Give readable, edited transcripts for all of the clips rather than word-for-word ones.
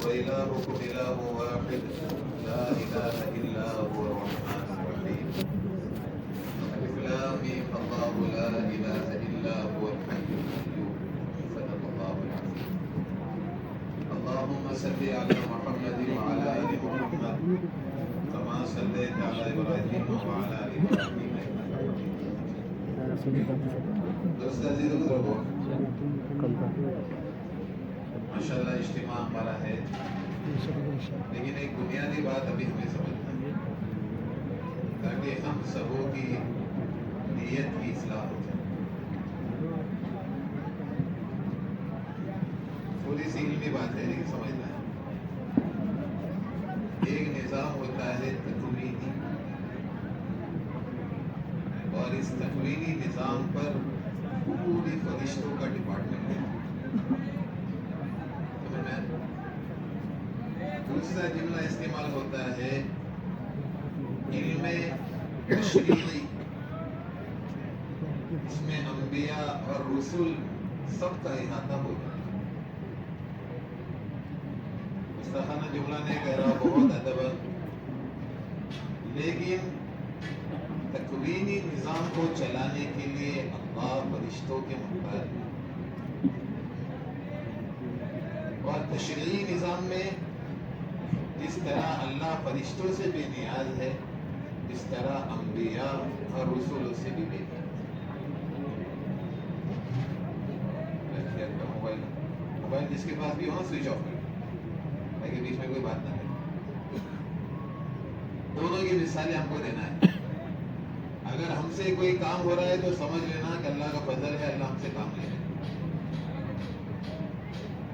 وإلهكم إله واحد لا إله إلا هو الرحمن الرحيم ألف لام ميم الله لا إله إلا هو الحي القيوم صدق الله العظيم اللهم صل على محمد وعلى آل محمد كما صليت على إبراهيم وعلى آل إبراهيم إنك حميد مجيد دوست عزیز بزرگوں ماشاءاللہ اجتماع ہمارا ہے لیکن ایک بنیادی بات ابھی ہمیں سمجھنا ہے تاکہ ہم سبوں کی نیت کی اصلاح ہو جائے. تھوڑی سی علمی بات ہے لیکن سمجھنا ہے. ایک نظام ہوتا ہے تکوینی اور اس تکوینی نظام پر پوری فرشتوں کا ڈپارٹمنٹ ہے. دوسرا جملہ استعمال ہوتا ہے علم تشریعی. اس میں انبیاء اور رسول سب کا احاطہ ہو جاتا ہے. مستخانہ جملہ نے کہہ رہا بہت ادب لیکن تکوینی نظام کو چلانے کے لیے اللہ فرشتوں کے محتاج ہے اور تشریعی نظام میں جس طرح اللہ فرشتوں سے بے نیاز ہے اس طرح انبیاء اور رسولوں سے بھی بے نیاز. موبائل جس کے پاس بھی ہو سوئچ آف کر تاکہ بیچ میں کوئی بات نہ کرے. دونوں کی مثالیں ہم کو دینا ہے. اگر ہم سے کوئی کام ہو رہا ہے تو سمجھ لینا کہ اللہ کا فضل ہے, اللہ ہم سے کام لے رہے,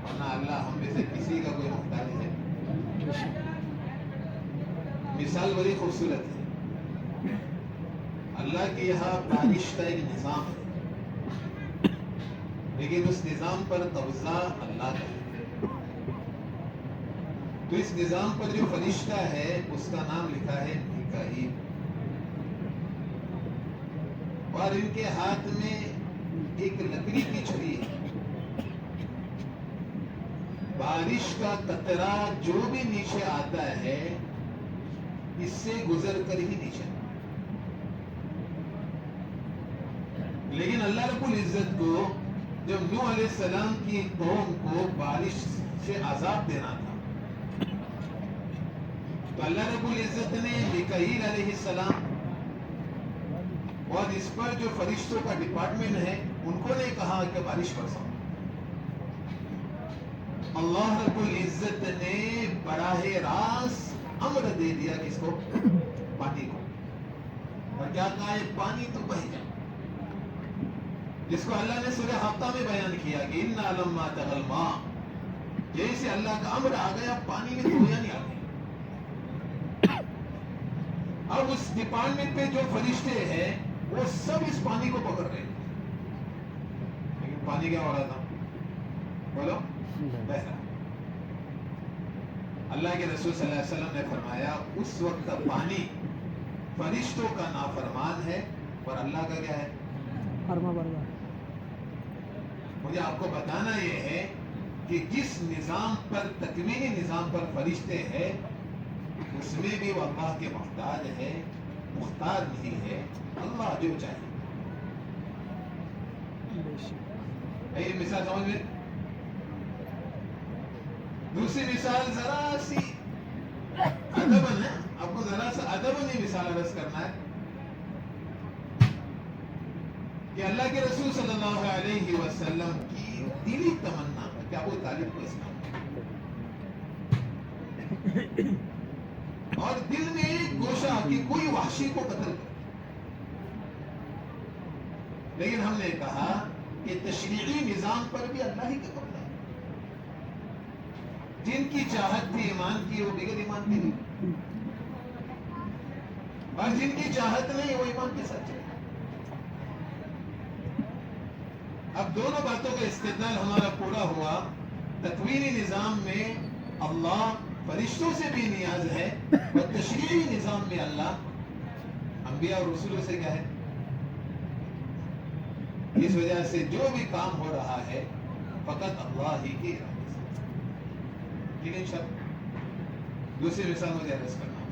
ورنہ اللہ ہم میں سے کسی کا کوئی محتاج ہے. مثال بڑی خوبصورت ہے. اللہ کے یہاں بارش کا ایک نظام ہے لیکن اس نظام پر قبضہ اللہ کا ہے. تو اس نظام پر جو فرشتہ ہے اس کا نام لکھا ہے میکائیل, اور ان کے ہاتھ میں ایک لکڑی کی چھری ہے. بارش کا قطرہ جو بھی نیچے آتا ہے اس سے گزر کر ہی نیچے. لیکن اللہ رب العزت کو جب نوح علیہ السلام کی قوم کو بارش سے عذاب دینا تھا تو اللہ رب العزت نے میکائیل علیہ السلام اور اس پر جو فرشتوں کا ڈپارٹمنٹ ہے ان کو نے کہا کہ بارش برساؤ. اللہ رب العزت نے براہ راست امر دے دیا کس کو, پانی کو, اور کیا کہا ہے پانی تو بہہ جائے, جس کو اللہ نے سورہ حاقہ میں بیان کیا کہ اِنَّا لَمَّا طَغَى الْمَاءُ, جیسے اللہ کا امر آ گیا پانی میں دھویا نہیں آ گئی. اب اس ڈپارٹمنٹ پہ جو فرشتے ہیں وہ سب اس پانی کو پکڑ رہے ہیں, لیکن پانی کیا ہو رہا تھا بولو, بہہ رہا. اللہ کے رسول صلی اللہ علیہ وسلم نے فرمایا اس وقت کا پانی فرشتوں کا نافرمان ہے اور اللہ کا کیا ہے, فرما بردار. مجھے آپ کو بتانا یہ ہے کہ جس نظام پر تکوینی نظام پر فرشتے ہیں اس میں بھی وہ اللہ کے محتاج ہے, مختار نہیں ہے, اللہ جو چاہے. یہ مثال سمجھ میں. دوسری مثال ذرا سی ادبن ہے, آپ کو ذرا سا ادبن یہ مثال عرض کرنا ہے کہ اللہ کے رسول صلی اللہ علیہ وسلم کی دلی تمنا کہ ابو طالب کو اسلام اور دل میں ایک گوشہ کہ کوئی وحشی کو قتل کرے. لیکن ہم نے کہا کہ تشریعی نظام پر بھی اللہ ہی کا قبضہ ہے. جن کی چاہت تھی ایمان کی وہ بغیر ایمان کے نہیں, اور جن کی چاہت نہیں وہ ایمان کے ساتھ چلے. اب دونوں باتوں کا استدلال ہمارا پورا ہوا. تکوینی نظام میں اللہ فرشتوں سے بھی نیاز ہے اور تشریعی نظام میں اللہ انبیاء اور رسولوں سے کیا ہے. اس وجہ سے جو بھی کام ہو رہا ہے فقط اللہ ہی کی ارادے سے. لیکن شب دوسری مثال مجھے عرض کرنا ہے.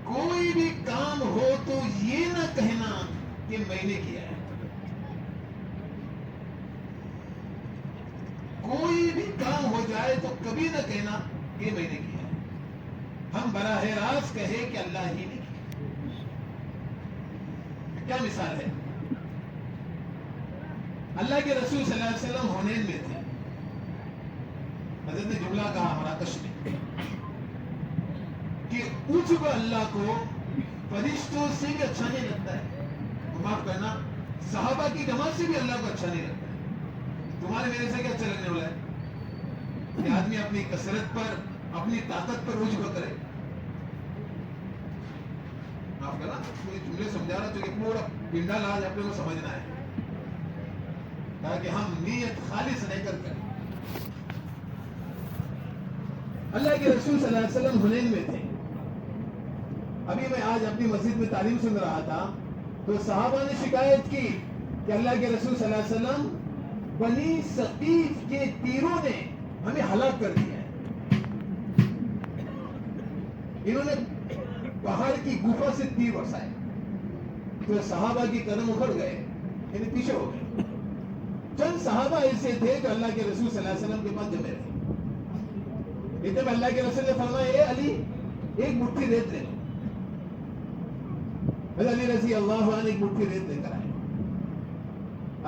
کوئی بھی کام ہو تو یہ نہ کہنا کہ میں نے کیا ہے. کوئی بھی کام ہو جائے تو کبھی نہ کہنا کہ میں نے کیا ہے. ہم براہ راست کہے کہ اللہ ہی نے کیا. کیا مثال ہے؟ اللہ کے رسول صلی اللہ علیہ وسلم حنین میں تھے. حضرت نے جملہ کہا مراکش میں کہ عجب اللہ کو فرشتوں سے بھی اچھا نہیں لگتا ہے. معاف کرنا، صحابہ کی جماعت سے بھی اللہ کو اچھا نہیں لگتا ہے. تمہارے میرے سے کیا اچھا لگنے والا ہے کہ آدمی اپنی کثرت پر، اپنی طاقت پر عجب کرے. معاف کرنا، کوئی جملے سمجھا رہا تو یہ پورا پنڈا لاج اپنے کو سمجھنا ہے تاکہ ہم نیت خالص نہیں کر کریں. اللہ کے رسول صلی اللہ علیہ وسلم حنین میں تھے. ابھی میں آج اپنی مسجد میں تعلیم سن رہا تھا تو صحابہ نے شکایت کی کہ اللہ کے رسول صلی اللہ علیہ وسلم بنی ثقیف کے تیروں نے ہمیں ہلاک کر دیا ہے. انہوں نے پہاڑ کی گفا سے تیر برسائے تو صحابہ کی قدم اکھڑ گئے، یعنی پیچھے ہو گئے. چند صحابہ ایسے تھے جو اللہ کے رسول صلی اللہ علیہ وسلم کے پاس جمے رہے. اتنے میں اللہ کے رسول نے فرمایا اے علی ایک مٹھی ریت لے لو. علی رضی اللہ عنہ ایک مٹھی ریت لے کر آئے.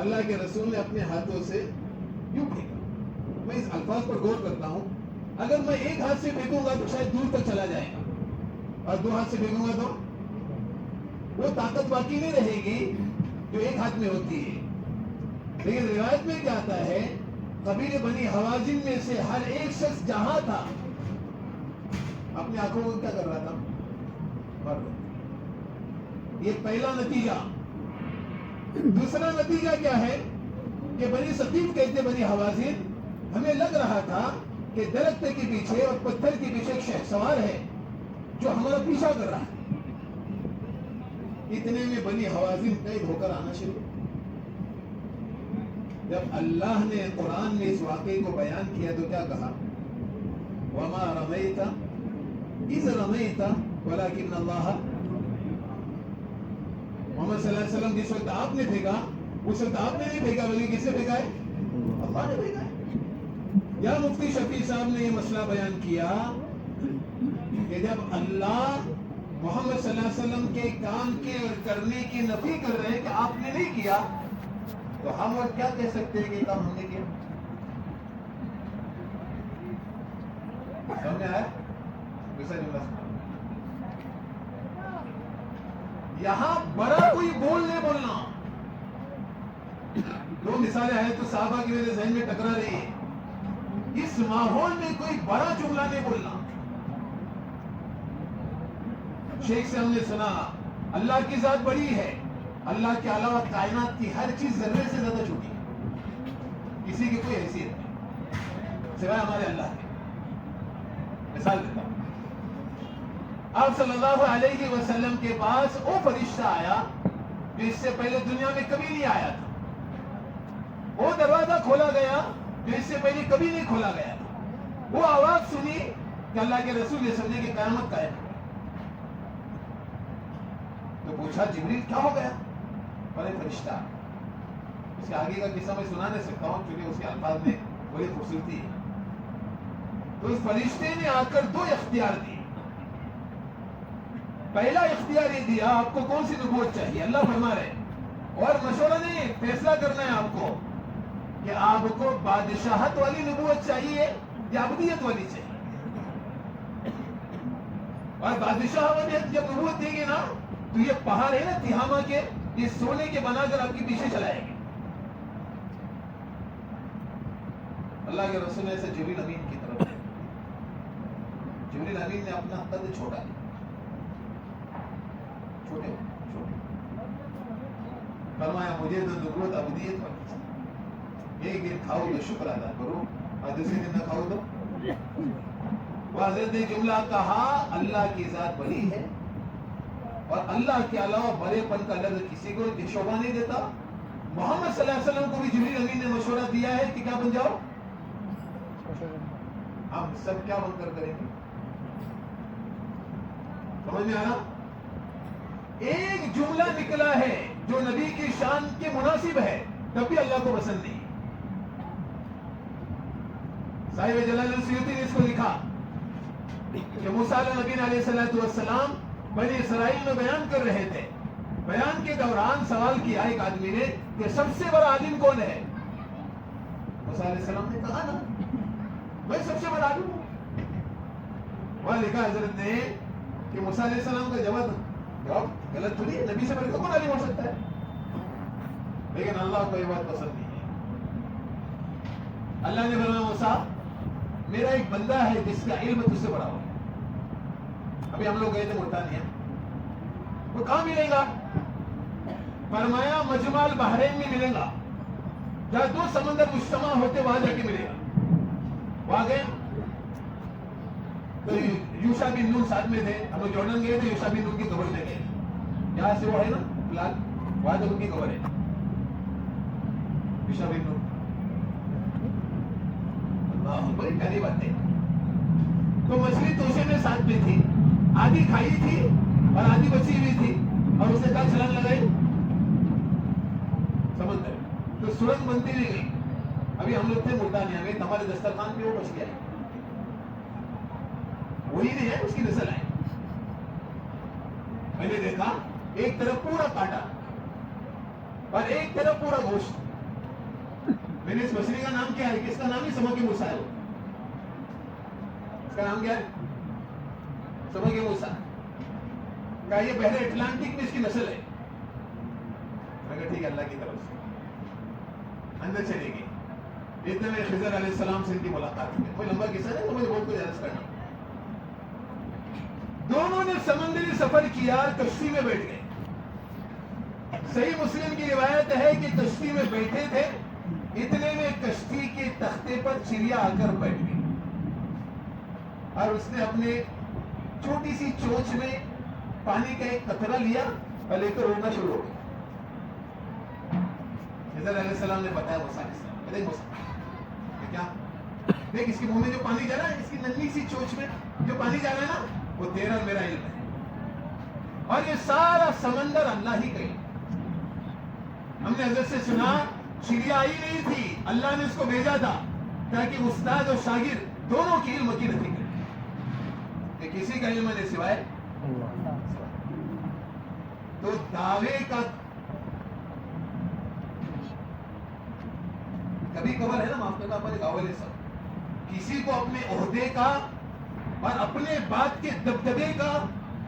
اللہ کے رسول نے اپنے ہاتھوں سے یوں پھینکا. میں اس الفاظ پر غور کرتا ہوں، اگر میں ایک ہاتھ سے پھینکوں گا تو شاید دور تک چلا جائے گا، اور دو ہاتھ سے پھینکوں گا تو وہ طاقت باقی نہیں رہے گی جو ایک ہاتھ میں ہوتی ہے. لیکن روایت میں کیا آتا ہے، قبیلے بنی حوازن میں سے ہر ایک شخص جہاں تھا اپنی آنکھوں کو کیا کر رہا تھا. یہ پہلا نتیجہ. دوسرا نتیجہ کیا ہے کہ بنی ثقیف کہتے بنی حوازن، ہمیں لگ رہا تھا کہ درخت کے پیچھے اور پتھر کے پیچھے ایک شخص سوار ہے جو ہمارا پیچھا کر رہا ہے. اتنے میں بنی حوازن قید ہو کر آنا شروع. جب اللہ نے قرآن میں اس واقعے کو بیان کیا تو کیا کہا، وَمَا رَمَيْتَ إِذْ رَمَيْتَ وَلَكِنَّ اللَّهَ. محمد صلی اللہ علیہ وسلم جس وقت آپ نے پھینکا اس وقت آپ نے نہیں پھینکا بلکہ کس نے پھینکا ہے، اللہ نے پھینکا ہے. یا مفتی شفیع صاحب نے یہ مسئلہ بیان کیا کہ جب اللہ محمد صلی اللہ علیہ وسلم کے کام کے اور کرنے کی نفی کر رہے ہیں کہ آپ نے نہیں کیا، تو ہم اور کیا کہہ سکتے ہیں کہ کام ہم نے کیا. سمجھ آیا؟ دوسرا جملہ یہاں بڑا کوئی بول نہیں بولنا. دو مثالیں آئے تو صحابہ کی میرے ذہن میں ٹکرا رہی ہے. اس ماحول میں کوئی بڑا جملہ نہیں بولنا. شیخ سے ہم نے سنا اللہ کی ذات بڑی ہے، اللہ کے علاوہ کائنات کی ہر چیز ذرے سے زیادہ چھوٹی ہے، کسی کی کوئی حیثیت نہیں سوائے ہمارے اللہ کے. مثال دیتا ہوں، آپ صلی اللہ علیہ وسلم کے پاس وہ فرشتہ آیا جو اس سے پہلے دنیا میں کبھی نہیں آیا تھا. وہ دروازہ کھولا گیا جو اس سے پہلے کبھی نہیں کھولا گیا تھا. وہ آواز سنی کہ اللہ کے رسول یہ سمجھے کہ قیامت قائم ہے. تو پوچھا جبریل کیا ہو گیا؟ بڑے فرشتہ. اس کے آگے کا قصہ میں سنا نہیں سکتا ہوں کیونکہ اس کے الفاظ میں بڑی خوبصورتی ہے. تو اس فرشتے نے آ کر دو اختیار دیے. پہلا اختیار یہ دیا آپ کو کون سی نبوت چاہیے. اللہ فرما رہے اور مشورہ نہیں، فیصلہ کرنا ہے آپ کو کہ آپ کو بادشاہت والی نبوت چاہیے یا عبدیت والی چاہیے. اور بادشاہ والی جب نبوت دیں گے نا تو یہ پہاڑ ہے نا تہامہ کے، یہ سونے کے بنا کر آپ کے پیچھے چلائیں گے. اللہ کے رسول نے جبریل امین کی طرف جبریل امین نے اپنا قد چھوٹا لیا، چھوٹے فرمایا مجھے تو نبوت ابدیت پر ایک دن کھاؤ تو شکر ادا کرو اور دوسرے دن نہ کھاؤ تو. وہ حضرت نے جملہ کہا اللہ کی ذات بڑی ہے اور اللہ کے علاوہ بڑے پن کا لفظ کسی کو شعبہ نہیں دیتا. محمد صلی اللہ علیہ وسلم کو بھی جبریل امین نے مشورہ دیا ہے کہ کیا بن جاؤ. ہم سب کیا بن کر کریں گے؟ سمجھ میں آنا؟ ایک جملہ نکلا ہے جو نبی کی شان کے مناسب ہے تب بھی اللہ کو پسند نہیں. صاحب جلال السیوطی نے اس کو لکھا کہ موسیٰ نبی علیہ السلام بنی اسرائیل میں بیان کر رہے تھے. بیان کے دوران سوال کیا ایک آدمی نے کہ سب سے بڑا عالم کون ہے؟ موسیٰ علیہ السلام نے کہا نا میں سب سے بڑا عالم ہوں. وہاں لکھا حضرت نے کہ موسیٰ علیہ السلام کا جواب غلط تھوڑی ہے. نبی سے بڑھ کے کون عالم ہو سکتا ہے؟ لیکن اللہ کو یہ بات پسند نہیں ہے. اللہ نے فرمایا موسیٰ میرا ایک بندہ ہے جس کا علم تجھ سے بڑا ہو. ابھی ہم لوگ گئے تھے مورٹانیہ. وہ کہاں ملے گا؟ فرمایا مجمع البحرین میں ملے گا جہاں دو سمندر مجتمع ہوتے وہاں جا کے ملے گا. وہاں گئے تو یوشع بن نون ساتھ میں تھے. ہم لوگ جارڈن گئے تھے یوشع بن نون کی قبر لے گئے. یہاں سے وہ ہے نا فلال وہاں تو ان کی قبر ہے یوشع بن نون. بڑی پیاری بات ہے. تو مچھلی توشے میں ساتھ میں تھی. آدھی کھائی تھی اور آدھی بچی ہوئی تھی اور اسے کیا چھلانگ لگائی سمندر. تو سورج بنتی نہیں گئی. ابھی ہم لوگ تھے مورٹانیہ میں ہمارے دسترخوان پہ وہ بچ گیا. وہی نہیں ہے اس کی نسل ہے. میں نے دیکھا ایک طرف پورا کاٹا اور ایک طرف پورا گوشت. میں نے اس مچھلی کا نام کیا ہے کہ اس کا نام ہی سمک موسیٰ ہے. اس کا نام کیا ہے؟ سمک موسیٰ. کہا یہ بحر اٹلانٹک میں اس کی نسل ہے. میں کہا ٹھیک ہے اللہ کی طرف سے. اندر چلے گی. اتنے میں خضر علیہ السلام سے ان کی ملاقات ہوئی. کوئی لمبا قصہ نہیں تو مجھے بہت کچھ عرض کرنا. دونوں نے سمندری سفر کیا اور کشتی میں بیٹھ گئے. صحیح مسلم کی روایت ہے کہ کشتی میں بیٹھے تھے اتنے میں کشتی کے تختے پر چڑیا آ کر بیٹھ گئی اور اس نے اپنے چھوٹی سی چونچ میں پانی کا ایک قطرہ لیا اور لے کر اڑنا شروع ہو گیا. خضر علیہ السلام نے بتایا موسیٰ علیہ السلام دیکھ موسیٰ کیا دیکھ اس کے منہ میں جو پانی جا رہا ہے اس کی ننھی سی چونچ میں جو پانی جا رہا ہے نا وہ تیرا اور میرا علم ہے اور یہ سارا سمندر اللہ ہی کا علم. ہم نے حضرت سے سنا چڑیا آئی نہیں تھی اللہ نے اس کو بھیجا تھا تاکہ استاد اور شاگرد دونوں کی علم کی نفی کرے کہ کسی کا علم نہیں سوائے. تو دعوے کا کبھی کبھار ہے نا معاف کرنا اپنے گاولے سب کسی کو اپنے عہدے کا اور اپنے بات کے دبدبے کا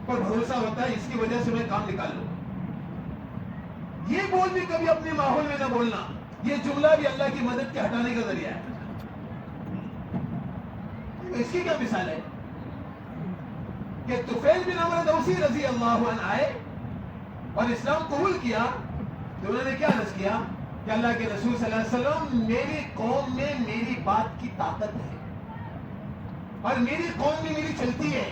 پر بھروسہ ہوتا ہے اس کی وجہ سے میں کام نکال لوں. یہ بول بھی کبھی اپنے ماحول میں نہ بولنا. یہ جملہ بھی اللہ کی مدد کے ہٹانے کا ذریعہ ہے. اس کی کیا مثال ہے کہ طفیل بن عمرو دوسی رضی اللہ عنہ آئے اور اسلام قبول کیا تو انہوں نے کیا عرض کیا کہ اللہ کے رسول صلی اللہ علیہ وسلم میری قوم میں میری بات کی طاقت ہے اور میری قوم میں میری چلتی ہے.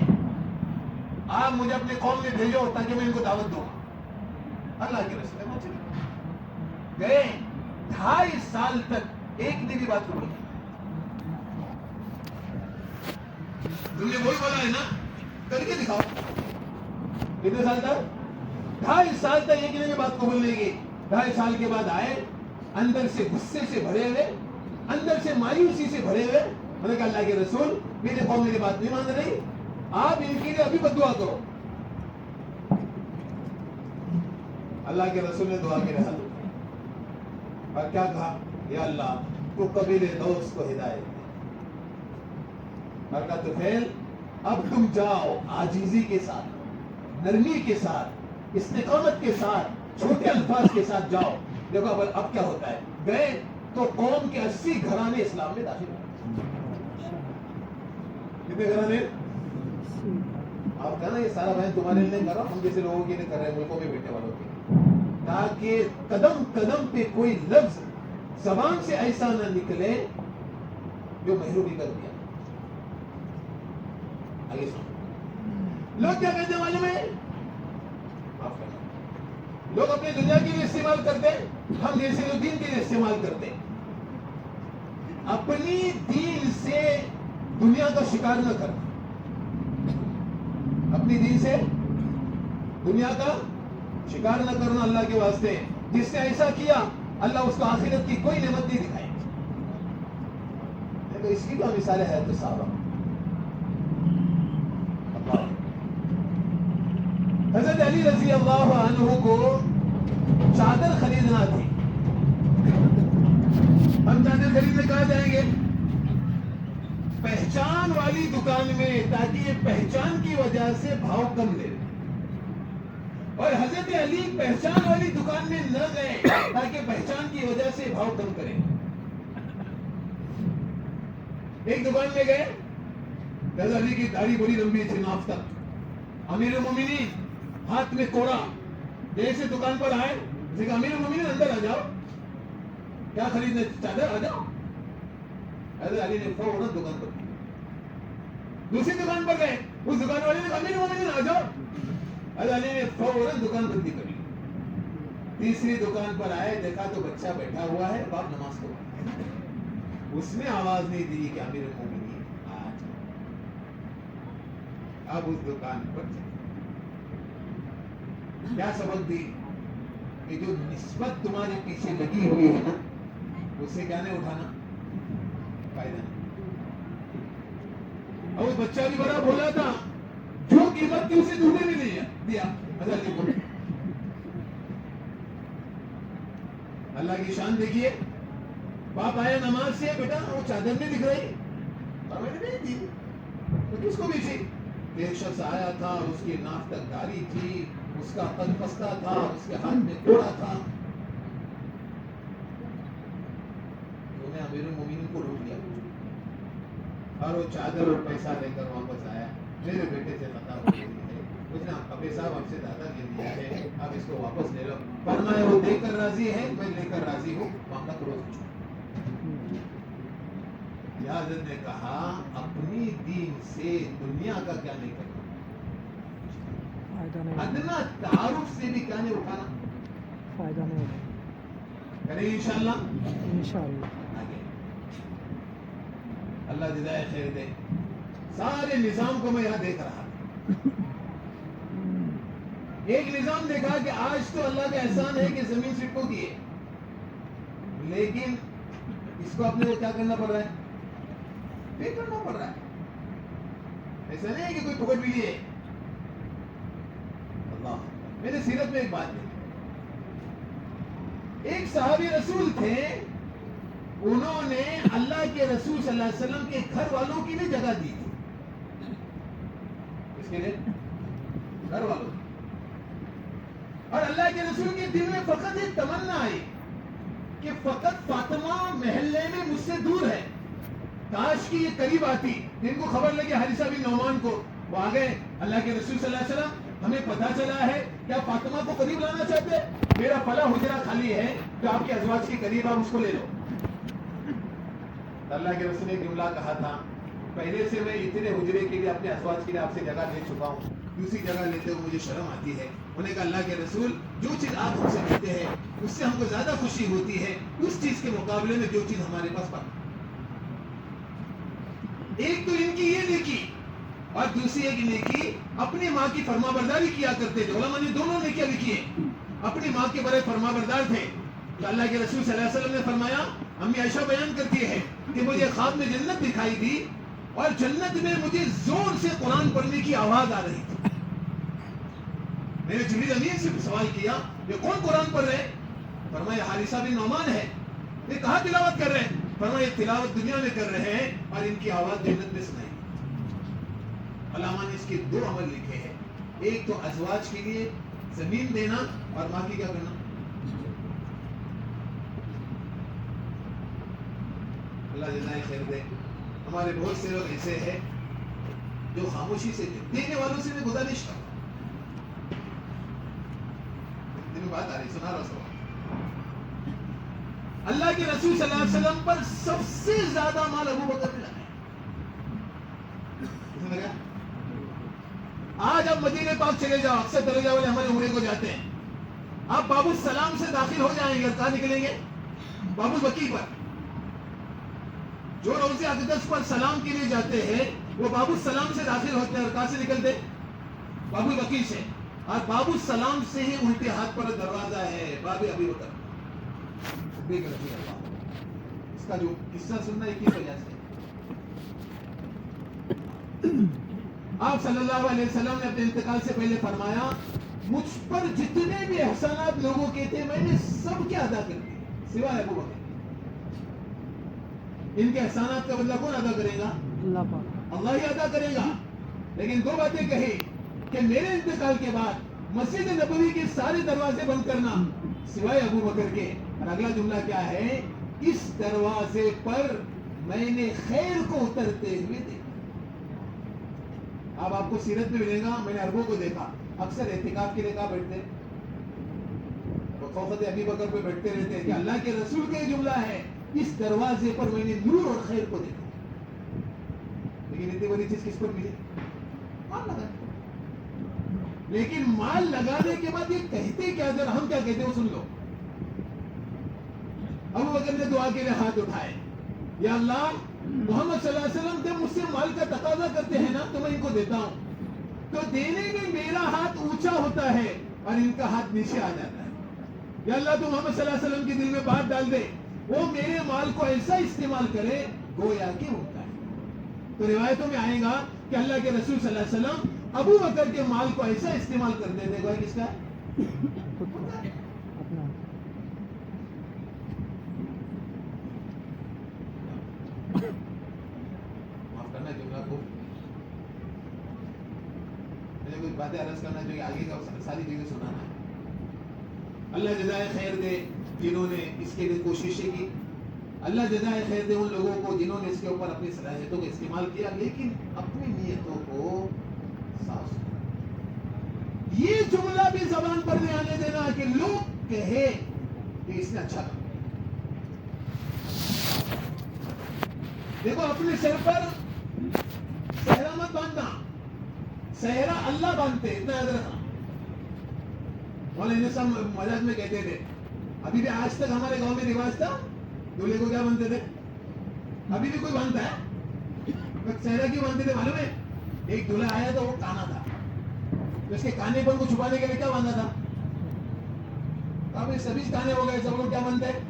آپ مجھے اپنے قوم میں بھیجو تاکہ میں ان کو دعوت دوں. اللہ کے رسول گئے 2.5 سال تک ایک نے بھی بات کو بولی. تم نے وہی بولا ہے نا کر کے دکھاؤ. کتنے سال تک؟ 2.5 سال تک ایک نے بھی بات قبول نہیں کی. 2.5 سال کے بعد آئے اندر سے غصے سے بھرے ہوئے اندر سے مایوسی سے بھرے ہوئے. میں نے کہا اللہ کے رسول میرے قوم میری بات نہیں مان رہی آپ ان کے لیے ابھی بد دعا کرو. اللہ کے رسول نے دعا کی رہا اور کیا کہا یا اللہ تو قبیلے دوست کو ہدایت دے. اور کہا طفیل اب تم جاؤ عاجزی کے ساتھ نرمی کے ساتھ استقامت کے ساتھ چھوٹے الفاظ کے ساتھ جاؤ. دیکھو اب کیا ہوتا ہے. گئے تو قوم کے 80 گھرانے اسلام میں داخل ہوئے. کتنے گھرانے؟ آپ کہنا یہ سارا بہن تمہارے لیے کر رہا ہوں ہم جیسے لوگوں کے لیے کر رہے ہیں ملکوں میں بیٹھنے والوں کے. تاکہ قدم قدم پہ کوئی لفظ زبان سے ایسا نہ نکلے جو محرومی کر دیا. آگے سن. لوگ کیا کہتے ہیں معلوم ہے؟ معاف کرنا. لوگ اپنے دنیا کے لیے استعمال کرتے ہیں, ہم جیسے لوگ دین کے لیے استعمال کرتے ہیں. اپنی دین سے دنیا کا شکار نہ کرنا. اپنی دین سے دنیا کا شکار نہ کرنا اللہ کے واسطے. جس نے ایسا کیا اللہ اس کو آخرت کی کوئی نعمت نہیں دکھائے. تو اس کی تو مثال ہے تو صحابہ. حضرت علی رضی اللہ عنہ کو چادر خریدنا تھی. ہم چادر خریدنے کہاں جائیں گے؟ پہچان والی دکان میں, تاکہ یہ پہچان کی وجہ سے بھاؤ کم دے. اور حضرت علی پہچان والی دکان میں نہ گئے تاکہ پہچان کی وجہ سے بھاؤ کم کریں. ایک دکان میں گئے, حضرت علی کی داڑھی بڑی لمبی تھی ناف تک. امیر المومنین ہاتھ میں کوڑا, جیسے دکان پر آئے امیر المومنین اندر آ جاؤ, کیا خریدنے؟ چادر. آ جاؤ. حضرت علی نے فوراً دکان پر. دوسری دکان پر گئے, اس دکان والے نے امیر المومنین آ جاؤ. حضرت علی نے فوراً دکان بندی کری. تیسری دکان پر آئے, دیکھا تو بچہ بیٹھا ہوا ہے, باپ نماز پڑھ رہا ہے. اس نے آواز نہیں دی کہ امیر المومنین آ جاؤ. اب اس دکان پر چلے. کیا سبق دی کہ جو نسبت تمہارے پیچھے لگی ہوئی ہے نا, اسے کیا نہیں اٹھانا, فائدہ نہیں. اور وہ بچہ بھی بڑا بولا تھا, جو قیمت تھی اسے دھونے بھی نہیں دیا. اللہ کی شان دیکھیے. باپ آیا نماز سے, بیٹا وہ چادر نہیں دکھ رہی, اور میں نے نہیں دی تو کس کو بھی تھی. ایک شخص آیا تھا, اس کی ناف تک داڑھی تھی, اس کا قد پستہ تھا, اس کے ہاتھ میں کوڑا تھا. تو نے امیر المومنین کو روک لیا, اور وہ چادر اور پیسہ لے کر واپس آیا. میرے بیٹے سے خطا ہو گئی ہے, اس نے ابے صاحب ہم سے دادا کے دیا ہے, آپ اس کو واپس لے لو. فرمایا وہ دے کر راضی ہے, میں لے کر راضی ہوں, معاملہ کلوز. حضرت نے کہا اپنی دین سے دنیا کا کیا نہیں کرنا, ادنا تعارف سے بھی کیا نہیں اٹھانا, فائدہ نہیں ہوگا. کریں انشاءاللہ. انشاءاللہ. آگے اللہ جزائے خیر دے. سارے نظام کو میں یہاں دیکھ رہا تھا. ایک نظام دیکھا کہ آج تو اللہ کا احسان ہے کہ زمین سکوں کی ہے, لیکن اس کو اپنے کو کیا کرنا پڑ رہا ہے, پے کرنا پڑ رہا ہے. ایسا نہیں ہے کہ کوئی پکڑ بھی لیے. اللہ, میں نے سیرت میں ایک بات دیکھی. ایک صحابی رسول تھے, انہوں نے اللہ کے رسول صلی اللہ علیہ وسلم کے گھر والوں کی بھی جگہ دی تھی. اس کے لیے گھر والوں, اور اللہ کے رسول کے دل میں فقط ایک تمنا آئی کہ فقط فاطمہ محلے میں مجھ سے دور ہے, کاش کی یہ قریب آتی. جن کو خبر لگی حارثہ بن نعمان کو, وہ آ گئے, اللہ کے رسول صلی اللہ علیہ وسلم ہمیں پتہ چلا ہے, کیا فاطمہ کو قریب لانا چاہتے؟ میرا فلاں حجرہ خالی ہے جو آپ کے ازواج کے قریب, آپ اس کو لے لو. اللہ کے رسول نے جملہ کہا تھا, پہلے سے میں اتنے حجرے کے لیے اپنے ازواج کے لیے آپ سے جگہ لے چکا ہوں, دوسری جگہ لیتے ہوئے مجھے شرم آتی ہے. انہوں نے کہا اللہ کے رسول, جو چیز آپ ہم سے لیتے ہیں اس سے ہم کو زیادہ خوشی ہوتی ہے اس چیز کے مقابلے میں جو چیز ہمارے پاس پڑ. ایک تو ان کی یہ نیکی, اور دوسری ایک نیکی اپنی ماں کی فرما برداری کیا کرتے تھے. علماء نے دونوں نیکیاں لکھی ہیں. اپنی ماں کے بڑے فرما بردار تھے. تو اللہ کے رسول صلی اللہ علیہ وسلم نے فرمایا, امی عائشہ بیان کرتی ہے کہ مجھے خواب میں جنت دکھائی دی, اور جنت میں مجھے زور سے قرآن پڑھنے کی آواز آ رہی تھی. میں نے جبریل امین سے سوال کیا, یہ کون قرآن پڑھ رہے؟ فرمایا حارثہ بن نعمان ہے. یہ کہاں تلاوت کر رہے ہیں؟ فرمایا یہ تلاوت دنیا میں کر رہے ہیں اور ان کی آواز جنت میں سنائی. علماء نے اس کے دو عمل لکھے ہیں, ایک تو ازواج کے لیے زمین دینا, اور ماں کی کیا کرنا. اللہ جزائے خیر دے. ہمارے بہت سے لوگ ایسے ہیں جو خاموشی سے دینے والوں سے میں گزارش کرتا ہوں, میں بات آ رہی سنا رہا ہوں. اللہ کے رسول صلی اللہ علیہ وسلم پر سب سے زیادہ مال ابو بکر نے لگایا. آج آپ مدینے پاک چلے جاؤ, اکثر درجہ والے ہمارے عمرے کو جاتے ہیں, آپ باب السلام سے داخل ہو جائیں گے, کہاں نکلیں گے؟ باب البقیع پر. جو روزے اقدس پر سلام کے لیے جاتے ہیں وہ باب السلام سے داخل ہوتے ہیں, اور کہاں سے نکلتے؟ باب البقیع سے. اور باب السلام سے ہی الٹے ہاتھ پر دروازہ ہے باب ابی بکر. اس کا جو قصہ سننا ہے کس وجہ سے, آپ صلی اللہ علیہ وسلم نے اپنے انتقال سے پہلے فرمایا, مجھ پر جتنے بھی احسانات لوگوں کے تھے میں نے سب کے ادا کر دیے سوائے ابو بکر. ان کے احسانات کا بدلہ کون ادا کرے گا؟ اللہ پاک, اللہ ہی ادا کرے گا. لیکن دو باتیں کہی کہ میرے انتقال کے بعد مسجد نبوی کے سارے دروازے بند کرنا سوائے ابو بکر کے. اور اگلا جملہ کیا ہے؟ اس دروازے پر میں نے خیر کو اترتے ہوئے دیکھا. اب آپ کو سیرت میں ملے گا, میں نے عربوں کو دیکھا اکثر اعتکاف کے لیے کہاں بیٹھتے, خوفت ابی بکر پہ بیٹھتے رہتے ہیں. کہ اللہ کے رسول کا یہ جملہ ہے, اس دروازے پر میں نے نور اور خیر کو دیکھا. لیکن اتنی بڑی چیز کس پر ملی؟ مال لگا. لیکن مال لگانے کے بعد یہ کہتے کیا, ذرا ہم کیا کہتے ہیں وہ سن لو. ابو بکر نے دعا کے لیے ہاتھ اٹھائے, یا اللہ محمد صلی اللہ علیہ وسلم جب مجھ سے مال کا تقاضا کرتے ہیں نا تو میں ان کو دیتا ہوں, تو دینے میں میرا ہاتھ اونچا ہوتا ہے اور ان کا ہاتھ نیچے آ جاتا ہے. یا اللہ تو محمد صلی اللہ علیہ وسلم کے دل میں بات ڈال دے, وہ میرے مال کو ایسا استعمال کرے گویا کہ ہوتا ہے. تو روایتوں میں آئے گا کہ اللہ کے رسول صلی اللہ علیہ وسلم ابو بکر کے مال کو ایسا استعمال کرتے تھے گویا کس کا اپنا. معاف کرنا جملہ کو مجھے کچھ باتیں عرض کرنا چاہیے, آگے کا ساری چیزیں سنانا ہے. اللہ جزائے خیر دے جنہوں نے اس کے لیے کوششیں کی. اللہ جزائے خیر دے ان لوگوں کو جنہوں نے اس کے اوپر اپنی صلاحیتوں کا استعمال کیا, لیکن اپنی نیتوں کو صاف ستھرا. یہ جملہ بھی زبان پر نہیں آنے دینا کہ لوگ کہے کہ اس نے اچھا کام. دیکھو اپنے سر پر صحرا مت باندھنا, صحرا اللہ باندھتے, اتنا یاد رکھنا. مولانا صاحب مزاج میں کہتے تھے, ابھی بھی آج تک ہمارے گاؤں میں رواج تھا دولہے کو کیا باندھتے تھے, ابھی بھی کوئی باندھتا ہے, صحرا کیوں باندھتے تھے معلوم ہے؟ ایک دولہا آیا تو وہ کانا تھا, تو اس کے کانے پر کو چھپانے کے لیے کیا باندھا تھا؟ اب سبھی کانے ہو گئے, سب لوگ کیا باندھتے ہیں؟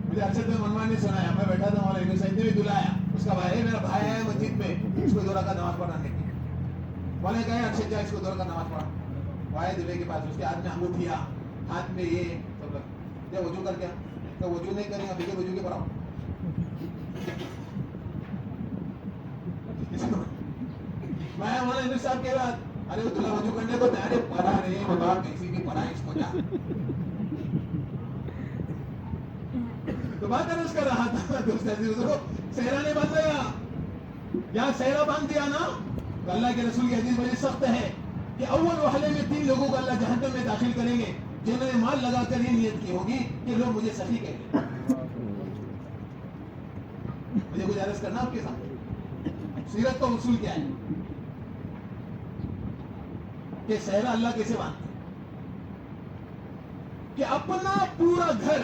مجھے ارشد میں منوان نے سنایا, میں بیٹھا تھا مولانا یونس میں دولہا آیا, اس کا بھائی ہے, میرا بھائی ہے مسجد میں, اس کو دو رکعت نماز پڑھانے کی. مولانا کہا ارشد جا اس کو دو رکعت نماز پڑھا. وہ آئے دولہے کے پاس, اس کے ہاتھ میں انگوٹھیا, ہاتھ میں یہ سب کیا وضو کر کے, تو وضو نہیں کریں گا بغیر وضو کے پڑھاؤ. میں مولانا یونس صاحب کہہ رہا, ارے وہ دولہا وضو کرنے کو تیار ہے, پڑھا رہے بابا کسی بھی پڑھا اس کو جا. تو بات عرض کر رہا تھا دوست کو, صحرا نے باندھا یا صحرا باندھ دیا نا, تو اللہ کے رسول کی حدیث بڑی سخت ہے کہ اول وحلے میں 3 لوگوں کو اللہ جہنم میں داخل کریں گے جنہوں نے مال لگا کر یہ نیت کی ہوگی کہ لوگ مجھے سخی کہیں گے. مجھے کچھ عرض کرنا آپ کے ساتھ, سیرت کا اصول کیا ہے کہ صحرا اللہ کیسے باندھتا کہ اپنا پورا گھر,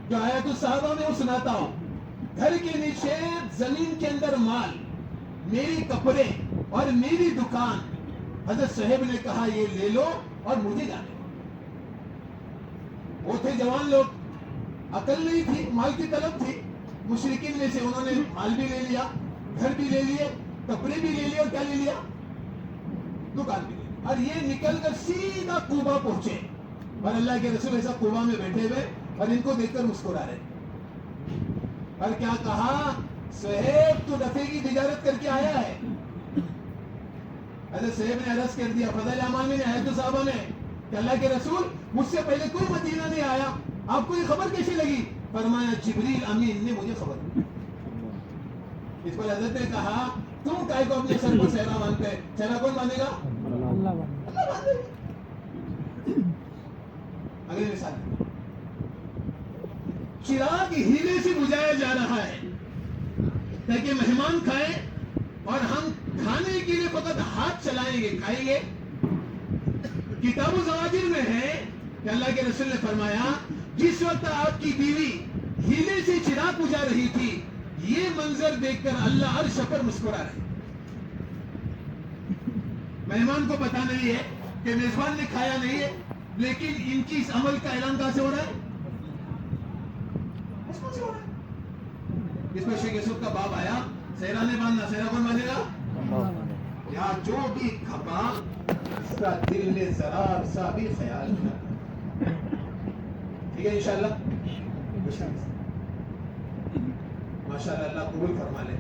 جو آیات الصحابہ میں وہ سناتا ہوں, گھر کے نیچے زمین کے اندر مال, میری کپڑے اور میری دکان, حضرت صاحب نے کہا یہ لے لو اور مجھے جانے دو. وہ تھے جوان لوگ, عقل نہیں تھی, مال کی طلب تھی. مشرکین میں سے انہوں نے مال بھی لے لیا, گھر بھی لے لیے, کپڑے بھی لے لیے, اور کیا لے لیا؟ دکان بھی لے لی. اور یہ نکل کر سیدھا کوبا پہنچے, اور اللہ کے رسول ایسا کوبا میں بیٹھے ہوئے اور ان کو دیکھ کر مسکرا رہے. اور کیا کہا, صہیب تو نفع کی تجارت کر کے آیا ہے. حضرت صہیب نے عرض کر دیا فضائل اعمال میں, آیات الصحابہ میں, کہ اللہ کے رسول مجھ سے پہلے کوئی مدینہ نہیں آیا, آپ کو یہ خبر کیسے لگی؟ فرمایا جبریل امین نے مجھے خبر دی. اس پر حضرت نے کہا تم کائے کو اپنے سر پر صحرا باندھتے ہیں, صحرا کون باندھے گا؟ اللہ اللہ باندھے. اگلی مثال چراغ ہیلے سے بجھایا جا رہا ہے تاکہ مہمان کھائیں اور ہم کھانے کے لیے فقط ہاتھ چلائیں گے کھائیں گے. کتاب الزواجر میں ہے کہ اللہ کے رسول نے فرمایا جس وقت آپ کی بیوی ہیلے سے چراغ بجھا رہی تھی یہ منظر دیکھ کر اللہ عرش پر مسکرا رہے. مہمان کو پتا نہیں ہے کہ میزبان نے کھایا نہیں ہے لیکن ان کی اس عمل کا اعلان کہاں سے ہو رہا ہے؟ اس میں شیخ یوسف کا باب آیا سہرا نے باندھنا سہرا کون باندھے گا؟ یا جو بھی کھپا اس کا دل نے ذرا سا بھی خیال کیا. ٹھیک ہے انشاءاللہ ماشاءاللہ اللہ قبول فرما لے.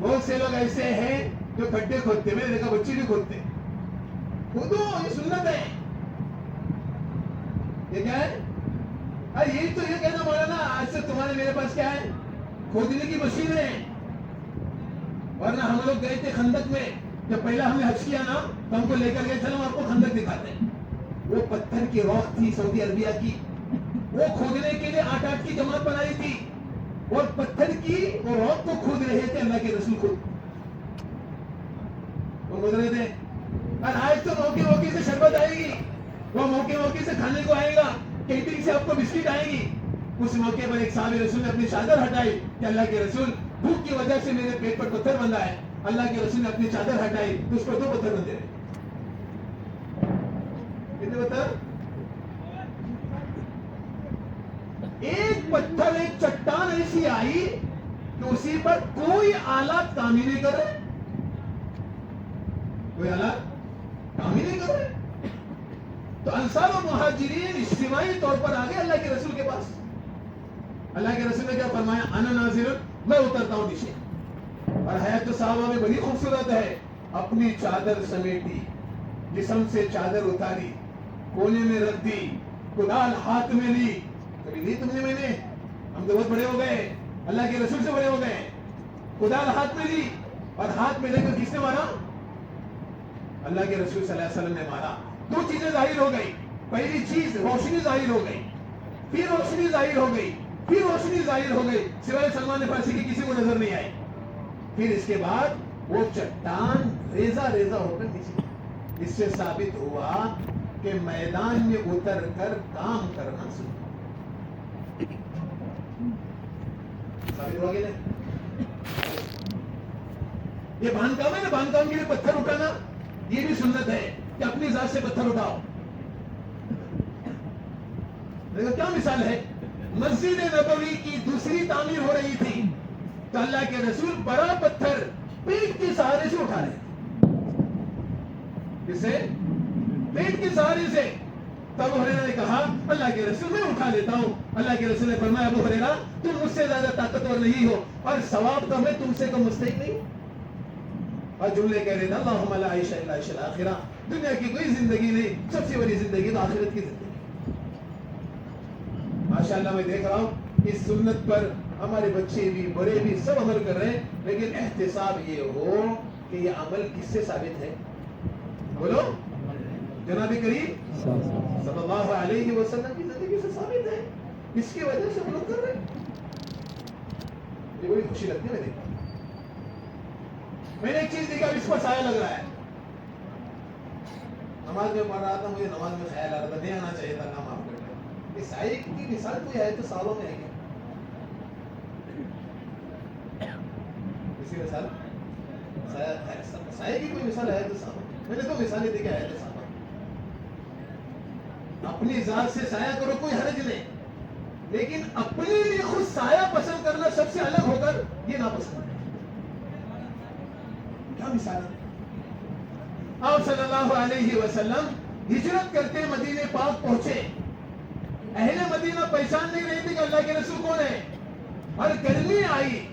بہت سے لوگ ایسے ہیں جو کھڈے کھودتے میں نے دیکھا بچی بھی کھودتے کھودو یہ سنت ہے. یہ کیا ہے؟ یہی تو یہ کہنا مولانا آج سے تمہارے میرے پاس کیا ہے کھودنے کی مشین ہے. ورنہ ہم لوگ گئے تھے خندق میں جب پہلا ہم نے حج کیا نا تو ہم کو لے کر گئے چلو آپ کو خندق دکھاتے ہیں. وہ پتھر کی روک تھی سعودی عربیہ کی وہ کھودنے کے لیے 8 کی جماعت بنائی تھی اور پتھر کی وہ روک کو کھود رہے تھے اللہ کے رسول خود وہ گزرے تھے. اور آج تو موقع سے شربت آئے گی وہ موقع سے کھانے کو آئے گا کیٹرنگ سے آپ کو بسکٹ آئے گی. اس موقع پر ایک صحابی رسول نے اپنی چادر ہٹائی کہ اللہ کے رسول بھوک کی وجہ سے میرے پیٹ پر پتھر بندھا ہے. اللہ کے رسول نے اپنی چادر ہٹائی تو اس پر 2 پتھر بندھے رہے. کتنے پتھر؟ ایک پتھر ایک چٹان ایسی آئی کہ اسی پر کوئی آلات کام ہی نہیں کر رہے کوئی آلات کام ہی نہیں کر رہے. تو انصار و مہاجرین اجتماعی طور پر آگے اللہ کے رسول کے پاس. اللہ کے رسول نے کیا فرمایا انا ناظر میں اترتا ہوں نیچے. اور حیات صحابہ میں بڑی خوبصورت ہے. اپنی چادر سمیٹی جسم سے چادر اتاری کونے میں رکھ دی کدال ہاتھ میں لی. کبھی لی تم نے میں نے ہم تو بہت بڑے ہو گئے اللہ کے رسول سے بڑے ہو گئے. کدال ہاتھ میں لی اور ہاتھ میں لے کر کس نے مارا؟ اللہ کے رسول صلی اللہ علیہ وسلم نے مارا. 2 چیزیں ظاہر ہو گئی. پہلی چیز روشنی ظاہر ہو گئی پھر روشنی ظاہر ہو گئی پھر روشنی ظاہر ہو گئی سوائے سلمان فارسی کی کسی کو نظر نہیں آئی. پھر اس کے بعد وہ چٹان ریزہ ہو کر نیچے. اس سے ثابت ہوا کہ میدان میں اتر کر کام کرنا ثابت ہوا کہ نہیں؟ یہ بان کام ہے نا بان کام کے لیے پتھر اٹھانا یہ بھی سنت ہے کہ اپنی ذات سے پتھر اٹھاؤ. دیکھو کیا مثال ہے. مسجد نبوی کی دوسری تعمیر ہو رہی تھی تو اللہ کے رسول بڑا پتھر پیٹ کے سہارے سے اٹھا رہے. کسے؟ پیٹ کے سہارے سے. تب ابو ہریرہ نے کہا اللہ کے رسول میں اٹھا لیتا ہوں. اللہ کے رسول نے فرمایا ابو ہریرہ تم مجھ سے زیادہ طاقتور نہیں ہو اور ثواب تو میں تم سے کم مستحق نہیں. اور جملے کہہ رہے تھے اللہم لا عیش الا عیش الاخرہ. دنیا کی کوئی زندگی نہیں سب سے بڑی زندگی تو آخرت کی زندگی. ماشاءاللہ میں دیکھ رہا ہوں اس سنت پر ہمارے بچے بھی بڑے بھی سب عمل کر رہے ہیں لیکن احتساب یہ ہو کہ یہ عمل کس سے ثابت ہے؟ بولو جناب کریم صلی اللہ علیہ وسلم کی زندگی سے ثابت ہے. اس کی وجہ سے ہم لوگ کر رہے ہیں. یہ بڑی خوشی لگتی ہے. میں نے ایک چیز دیکھا اس پر سایہ لگ رہا ہے. نماز میں پڑھ رہا تھا مجھے نماز میں خیال آ رہا تھا نہیں آنا چاہیے تھا اللہ معاف کر دے. اس سائے کی مثال کوئی ہے تو سالوں میں ہے کیا کسی مثال سائے کی کوئی مثال ہے تو سالوں میں نے تو مثالیں دیکھا ہے تو سالوں. اپنی ذات سے سایہ کرو کوئی حرج نہیں لیکن اپنے لیے خود سایہ پسند کرنا سب سے الگ ہو کر یہ ناپسند ہے. کیا مثال ہے. آپ صلی اللہ علیہ وسلم ہجرت کرتے مدینے پاک پہنچے. اہل مدینہ پہچان نہیں رہے تھے کہ اللہ کے رسول کون ہے. اور گرمی آئی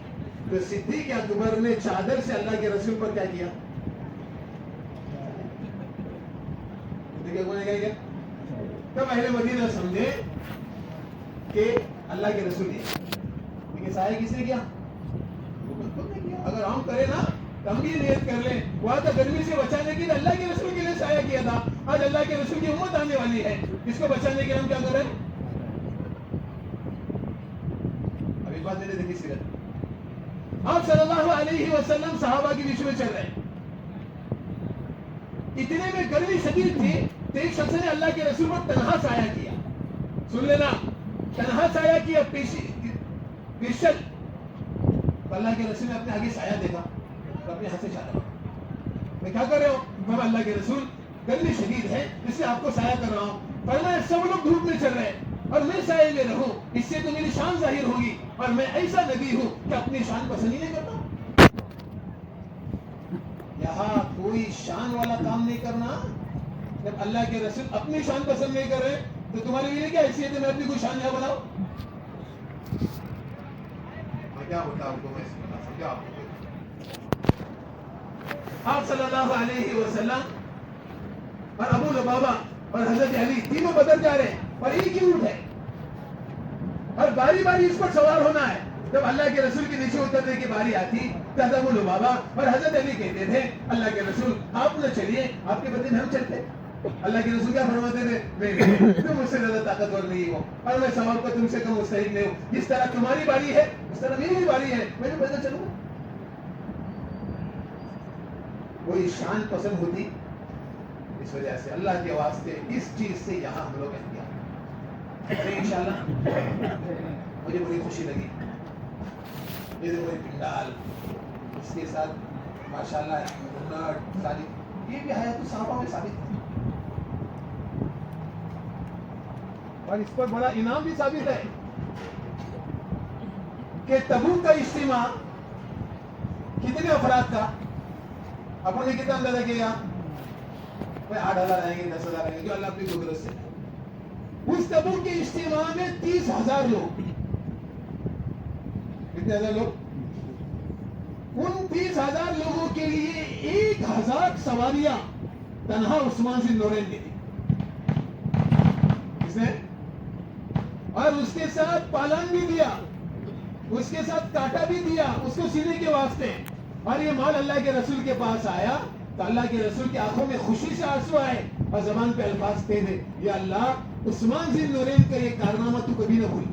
تو صدیق اکبر نے چادر سے اللہ کے رسول پر کیا کیا؟ کیا تب اہل مدینہ سمجھے کہ اللہ کے رسول ہے. لیکن سایہ کس نے کیا؟ اگر ہم کریں نا ہم بھی نیت کر لیں. وہاں تو گرمی سے بچانے کے لیے اللہ کے رسول کے لیے سایہ کیا تھا. آج اللہ کے رسول کی امت آنے والی ہے, اس کو بچانے کے لیے ہم کیا کر رہے ہیں؟ اب ایک بات میرے دیکھیے سیرت, آپ صلی اللہ علیہ وسلم صحابہ کے بیچ میں چل رہے ہیں. اتنے میں گرمی شدید تھی تو ایک شخص نے اللہ کے رسول پر تنہا سایہ کیا. سن لینا, تنہا سایہ کیا پیشل. اللہ کے رسول نے اپنے آگے سایہ دیکھا تو اپنے ہاتھ سے چاہتا, میں کیا کر رہے ہو؟ میں اللہ کے رسول گرمی شدید ہے اس سے آپ کو سایہ کر رہا ہوں. فرمایا سب لوگ دھوپ میں چل رہے ہیں اور میں سایہ میں رہوں, اس سے تو میری شان ظاہر ہوگی, اور میں ایسا نبی ہوں کہ اپنی شان پسند ہی نہیں کرتا. یہاں کوئی شان والا کام نہیں کرنا. جب اللہ کے رسول اپنی شان پسند نہیں کر رہے تو تمہارے لیے کیا حیثیت ہے میں اپنی کوئی شان یہاں بناؤ؟ میں کیا ہوتا آپ کو, میں سمجھا آپ کو. آپ صلی اللہ علیہ وسلم اور ابو لبابہ اور حضرت علی تینوں بدر جا رہے ہیں اور ایک ہی اونٹ ہے اور باری باری اس پر سوار ہونا ہے. جب اللہ کے رسول کے نیچے اترنے کی باری آتی تو ابو لبابہ اور حضرت علی کہتے تھے اللہ کے رسول آپ نہ چلیے, آپ کے بدلے میں ہم چلتے. اللہ کے رسول کیا فرماتے تھے؟ نہیں, تم مجھ سے زیادہ طاقتور نہیں ہو اور میں ثواب کا تم سے کم مستحق نہیں ہوں. جس طرح تمہاری باری ہے اس طرح میری بھی باری ہے, میں جو پیدل چلوں. کوئی شان پسند ہوتی, اس وجہ سے اللہ کے واسطے اس چیز سے یہاں ہم لوگ احتیاط کریں انشاءاللہ. مجھے بڑی خوشی لگی یہ دیکھو یہ پنڈال, اس کے ساتھ ماشاءاللہ ساری یہ بھی حیات الصحابہ میں ثابت ہے اور اس پر بڑا انعام بھی ثابت ہے کہ تبوک کا اجتماع کتنے افراد کا اپنے نے کتنا اندازہ کیا؟ 8,000 آئیں گے, 10,000 آئیں گے, جو اللہ اپنی قدرت سے. اس تبوک کے اجتماع میں 30,000 لوگ. کتنے ہزار لوگ؟ ان 30,000 لوگوں کے لیے 1,000 سواریاں تنہا عثمان ذی النورین نے دی. کس نے؟ اور اس کے ساتھ پالان بھی دیا, اس کے ساتھ کاٹا بھی دیا اس کو سینے کے واسطے. اور یہ مال اللہ کے رسول کے پاس آیا تو اللہ کے رسول کی آنکھوں میں خوشی سے آنسو آئے اور زبان پہ الفاظ تھے دے, یا اللہ عثمان ذی النورین کا یہ کارنامہ تو کبھی نہ بھول.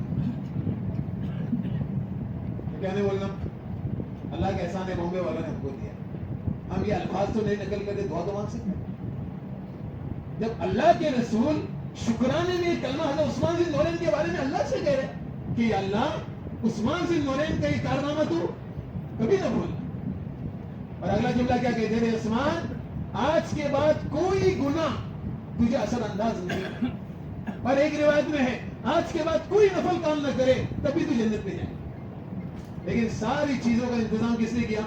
کیا نہیں بولنا؟ اللہ کے احسان ہے بامبے والا نے ہم کو دیا. ہم یہ الفاظ تو نہیں نقل کرتے, دعا تو مانگ سکتے. جب اللہ کے رسول شکرانے میں کلمہ حضرت عثمان ذی النورین کے بارے میں اللہ سے کہہ رہے کہ اللہ عثمان ذی النورین کا یہ کارنامہ تو کبھی نہ بھول. اور اگلا جملہ کیا کہتے ہیں؟ عثمان آج کے بعد کوئی گناہ تجھے اثر انداز نہیں. اور ایک روایت میں ہے آج کے بعد کوئی نفل کام نہ کرے تبھی تو جنت میں جائے. لیکن ساری چیزوں کا انتظام کس نے کیا؟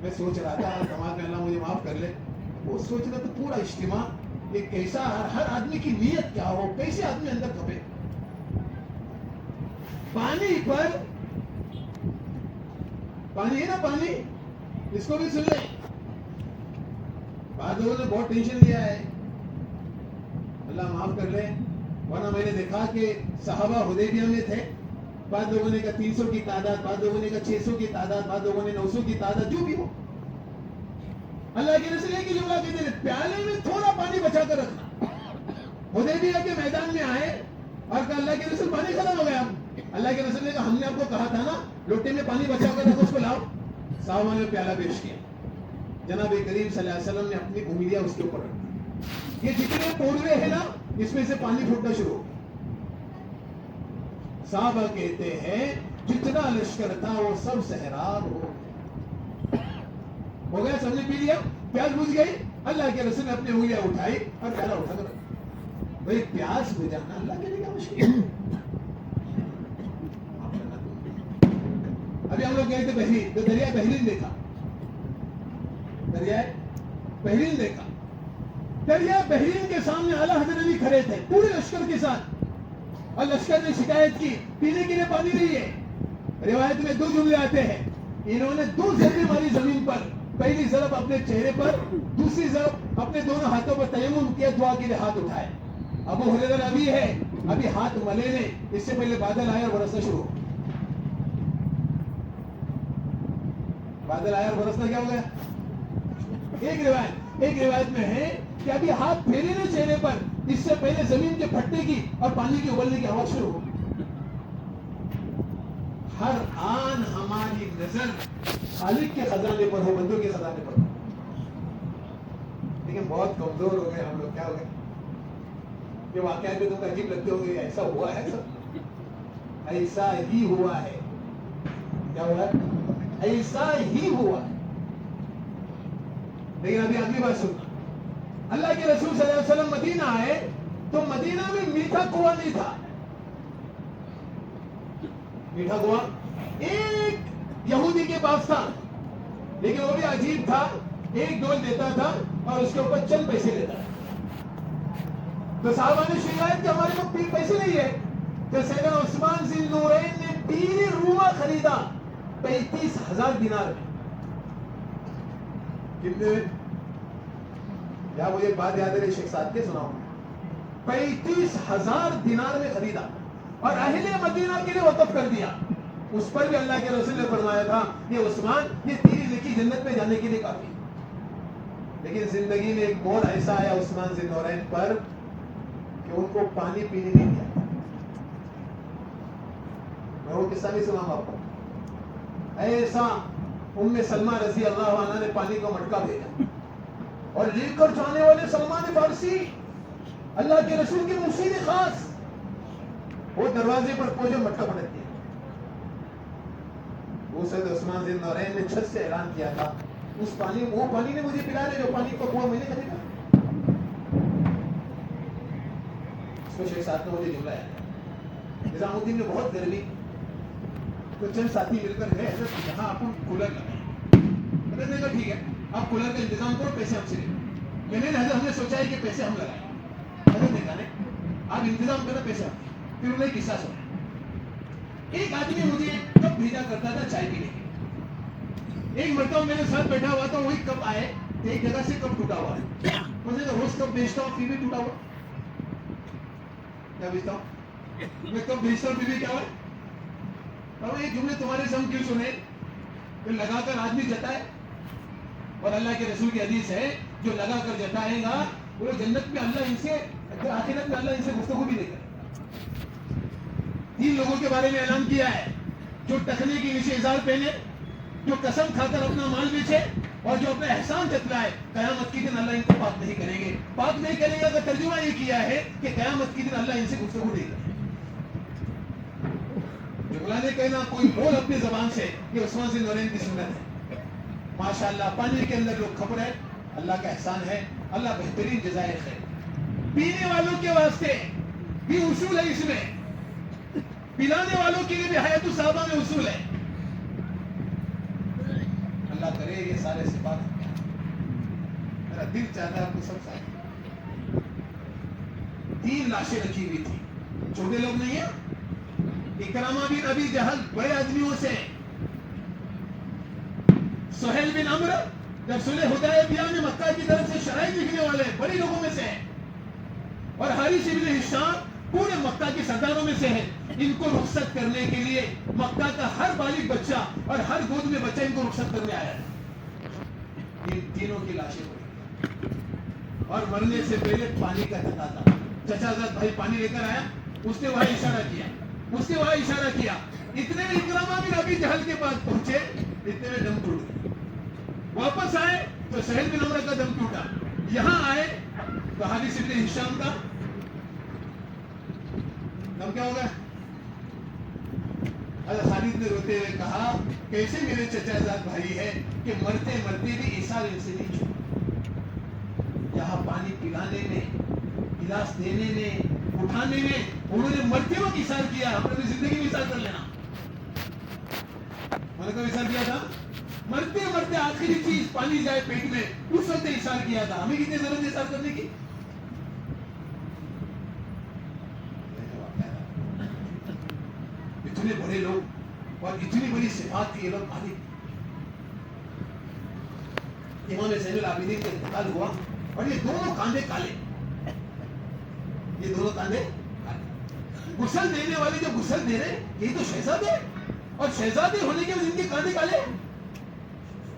میں سوچ رہا تھا کمال میں اللہ مجھے معاف کر لے, وہ سوچ رہا تو پورا اجتماع ایک کیسا ہر آدمی کی نیت کیا ہو, کیسے آدمی اندر کھپے. پانی پر پانی ہے نا, پانی اس کو بھی سن لیں. بعض لوگوں نے بہت ٹینشن لیا ہے, اللہ معاف کر لے. ورنہ میں نے دیکھا کہ صحابہ حدیبیہ میں تھے, بعض لوگوں نے کہا 300 کی تعداد, بعض لوگوں نے کہا 600 کی تعداد, بعض لوگوں نے 900 کی تعداد, جو بھی ہو. اللہ کے رسول ایک ہی جملہ کہتے ہیں پیالے میں تھوڑا پانی بچا کر رکھنا. حدیبیہ کے میدان میں آئے اور کہا اللہ کے رسول پانی ختم ہو گیا. اللہ کے رسول نے کہا ہم نے آپ کو کہا تھا نا لوٹے میں پانی بچا کر رکھو, اس کو لاؤ. صحابہ نے پیالہ پیش کیا, جناب کریم صلی اللہ علیہ وسلم نے اپنی انگلیاں اس کے اوپر رکھی. یہ جتنے پورے ہیں نا اس میں سے پانی پھوٹنا شروع ہو. صحابہ کہتے ہیں جتنا لشکر تھا وہ سب سہراب ہو گیا, سب نے پی لیا, پیاس بجھ گئی. اللہ کے رسول نے اپنی انگلیاں اٹھائی اور پیالہ اٹھا کر رکھا. بھائی پیاس بجھانا اللہ کے لیے کیا مشکل ہے. ابھی ہم لوگ گئے تھے بحرین, تو دریا بحرین دیکھا, دریا بحرین دیکھا. دریا بحرین کے سامنے اعلیٰ حضرت علی کھڑے تھے پورے لشکر کے ساتھ, اور لشکر نے شکایت کی پینے کے لیے پانی نہیں ہے. روایت میں 2 جملے آتے ہیں, انہوں نے 2 ضربیں ماری زمین پر. پہلی ضرب اپنے چہرے پر, دوسری ضرب اپنے دونوں ہاتھوں پر تیمم کیا, دعا کے لیے ہاتھ اٹھائے. ابو ہریرہ ابھی ہے, ابھی ہاتھ ملے نے, اس سے پہلے بادل آئے اور برسنا شروع. بادل آیا اور برسنا کیا ہو گیا. ایک روایت میں ہے کہ ابھی ہاتھ پھیرے نا چہرے پر, اس سے پہلے زمین کے پھٹنے کی اور پانی کے ابلنے کی آواز شروع ہو. ہر آن ہماری نظر خالق کے خزانے پر ہو, بندوں کے خزانے پر ہو. لیکن بہت کمزور ہو گئے ہم لوگ. کیا ہو گئے؟ یہ واقعات بھی تم کو عجیب لگتے ہو گے. ایسا ہوا ہے سب, ایسا ہی ہوا ہے. کیا ہوا ہے؟ ایسا ہی ہوا ہے. لیکن ابھی اگلی بات سننا. اللہ کے رسول صلی اللہ علیہ وسلم مدینہ آئے تو مدینہ میں میٹھا کنواں نہیں تھا. میٹھا کنواں ایک یہودی کے پاس تھا, لیکن وہ بھی عجیب تھا. ایک ڈول دیتا تھا اور اس کے اوپر چند پیسے لیتا تھا. تو صحابہ نے شکایت کہ ہمارے پاس پیسے نہیں ہے. تو سیدنا عثمان ذی النورین نے پیر روما خریدا 35,000 دینار میں. کتنے میں؟ یا مجھے بات یاد ہے, شیخ ساتھ کے سناؤں. 35,000 دینار میں خریدا اور اہل مدینہ کے لیے وقف کر دیا. اس پر بھی اللہ کے رسول نے فرمایا تھا یہ عثمان, یہ تیری نیکی جنت میں جانے کے لیے کافی. لیکن زندگی میں ایک موڑ ایسا آیا عثمان ذی النورین پر کہ ان کو پانی پینے نہیں دیا. میں وہ قصہ نہیں سناؤں آپ کو. ایسا ام سلمہ رضی اللہ عنہ نے پانی کو مٹکا بھیجا اور لے کر جانے والے سلمان فارسی, اللہ کے رسول کی مسیح خاص, وہ دروازے پر پہنچے, مٹکا پھٹک دیا. وہ سید عثمان ذی النورین نے چھت سے اعلان کیا تھا اس پانی, وہ پانی نے مجھے پلا دے جو پانی کو کنواں میں نے خریدا. اس کو شیخ صاحب نے مجھے جملہ ہے, نظام الدین نے بہت گرمی تو چند ساتھی مل کر گئے حضرت جہاں آپ کولر لگائیں. حضرت نے کہا ٹھیک ہے آپ کولر کا انتظام کرو, پیسے ہم سے لیں. میں نے حضرت ہم نے سوچا ہے کہ پیسے ہم لگائیں. حضرت نے کہا نہیں آپ انتظام کرو, پیسے ہم. پھر انہیں قصہ سنا. ایک آدمی مجھے کپ بھیجا کرتا تھا چائے پینے کے. ایک مرتبہ میرے ساتھ بیٹھا ہوا تھا, وہی کپ آئے, ایک جگہ سے کپ ٹوٹا ہوا ہے. مجھے روز کپ بیچتا ہوں پھر بھی ٹوٹا ہوا. کیا بیچتا ہوں میں, کب بھیجتا ہوں پھر بھی کیا ہوا. اور یہ جملے تمہارے سے ہم کیوں سنے کہ لگا کر آدمی جتائے, اور اللہ کے رسول کی حدیث ہے جو لگا کر جتائے گا وہ جنت میں اللہ ان سے, آخرت میں اللہ ان سے گفتگو بھی نہیں کرے. 3 لوگوں کے بارے میں اعلان کیا ہے, جو ٹکنے کے نیچے ازار پہنے, جو قسم کھا کر اپنا مال بیچے, اور جو اپنا احسان جتلائے. قیامت کے دن اللہ ان کو پاک نہیں کریں گے. پاک نہیں کریں گے کا ترجمہ یہ کیا ہے کہ قیامت کے دن اللہ ان سے گفتگو نہیں کرے. جملہ نے کہنا کوئی بول اپنی زبان سے, یہ عثمان ذی النورین کی سنت ہے. ماشاءاللہ پانی کے اندر لوگ کھپ رہے, اللہ کا احسان ہے, اللہ بہترین جزائے خیر. پینے والوں کے واسطے بھی اصول ہے اس میں, پلانے والوں کے لیے بھی حیات الصحابہ میں اصول ہے. اللہ کرے یہ سارے صفات. میرا دل چاہتا ہے آپ کو سب ساتھ. 3 لاشیں رکھی ہوئی تھی, چھوٹے لوگ نہیں ہیں. اکرامہ بن ابی جہل بڑے آدمیوں سے, سہیل بن عمرو جب صلح حدیبیہ میں مکہ کی طرف سے شرائط لکھنے والے بڑے لوگوں میں سے ہیں, اور حارث بن ہشام پورے مکہ کے سرداروں میں سے ہیں. ان کو رخصت کرنے کے لیے مکہ کا ہر بالغ بچہ اور ہر گود میں بچہ ان کو رخصت کرنے آیا ہے. ان تینوں کی لاشیں پڑی, اور مرنے سے پہلے پانی کا تقاضا. چچا زاد بھائی پانی لے کر آیا, اس نے وہاں اشارہ کیا, اتنے میں اکرامہ بن ابی جہل کے پاس پہنچے, اتنے میں دم ٹوٹ گیا. واپس آئے تو سہیل بن عمرو کا دم ٹوٹا. یہاں آئے تو حارث بن ہشام کا دم کیا ہوگا. حضرت خالد نے روتے ہوئے کہا کیسے میرے چچا زاد بھائی ہے کہ مرتے مرتے بھی ایثار ان سے نہیں چھوڑا. یہاں پانی پلانے میں, گلاس دینے میں, اٹھانے میں انہوں نے مرتے وقت ایثار کیا. ہم نے زندگی میں ایثار کر لینا. میں نے کب ایثار کیا تھا؟ مرتے مرتے آخری چیز پانی جائے پیٹ میں, اس وقت ایثار کیا تھا. ہمیں کتنی ضرورت ہے ایثار کرنے کی؟ اتنے بڑے لوگ اور اتنی بڑی صفات کی یہ لوگ مالک. امام زین العابدین کا انتقال ہوا اور یہ دونوں کاندھے کالے, یہ دونوں کاندھے کالے. غسل دینے والے جو غسل دے رہے یہ تو شہزادے, اور شہزادے ہونے کے بعد ان کے کاندھے کالے.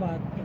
72।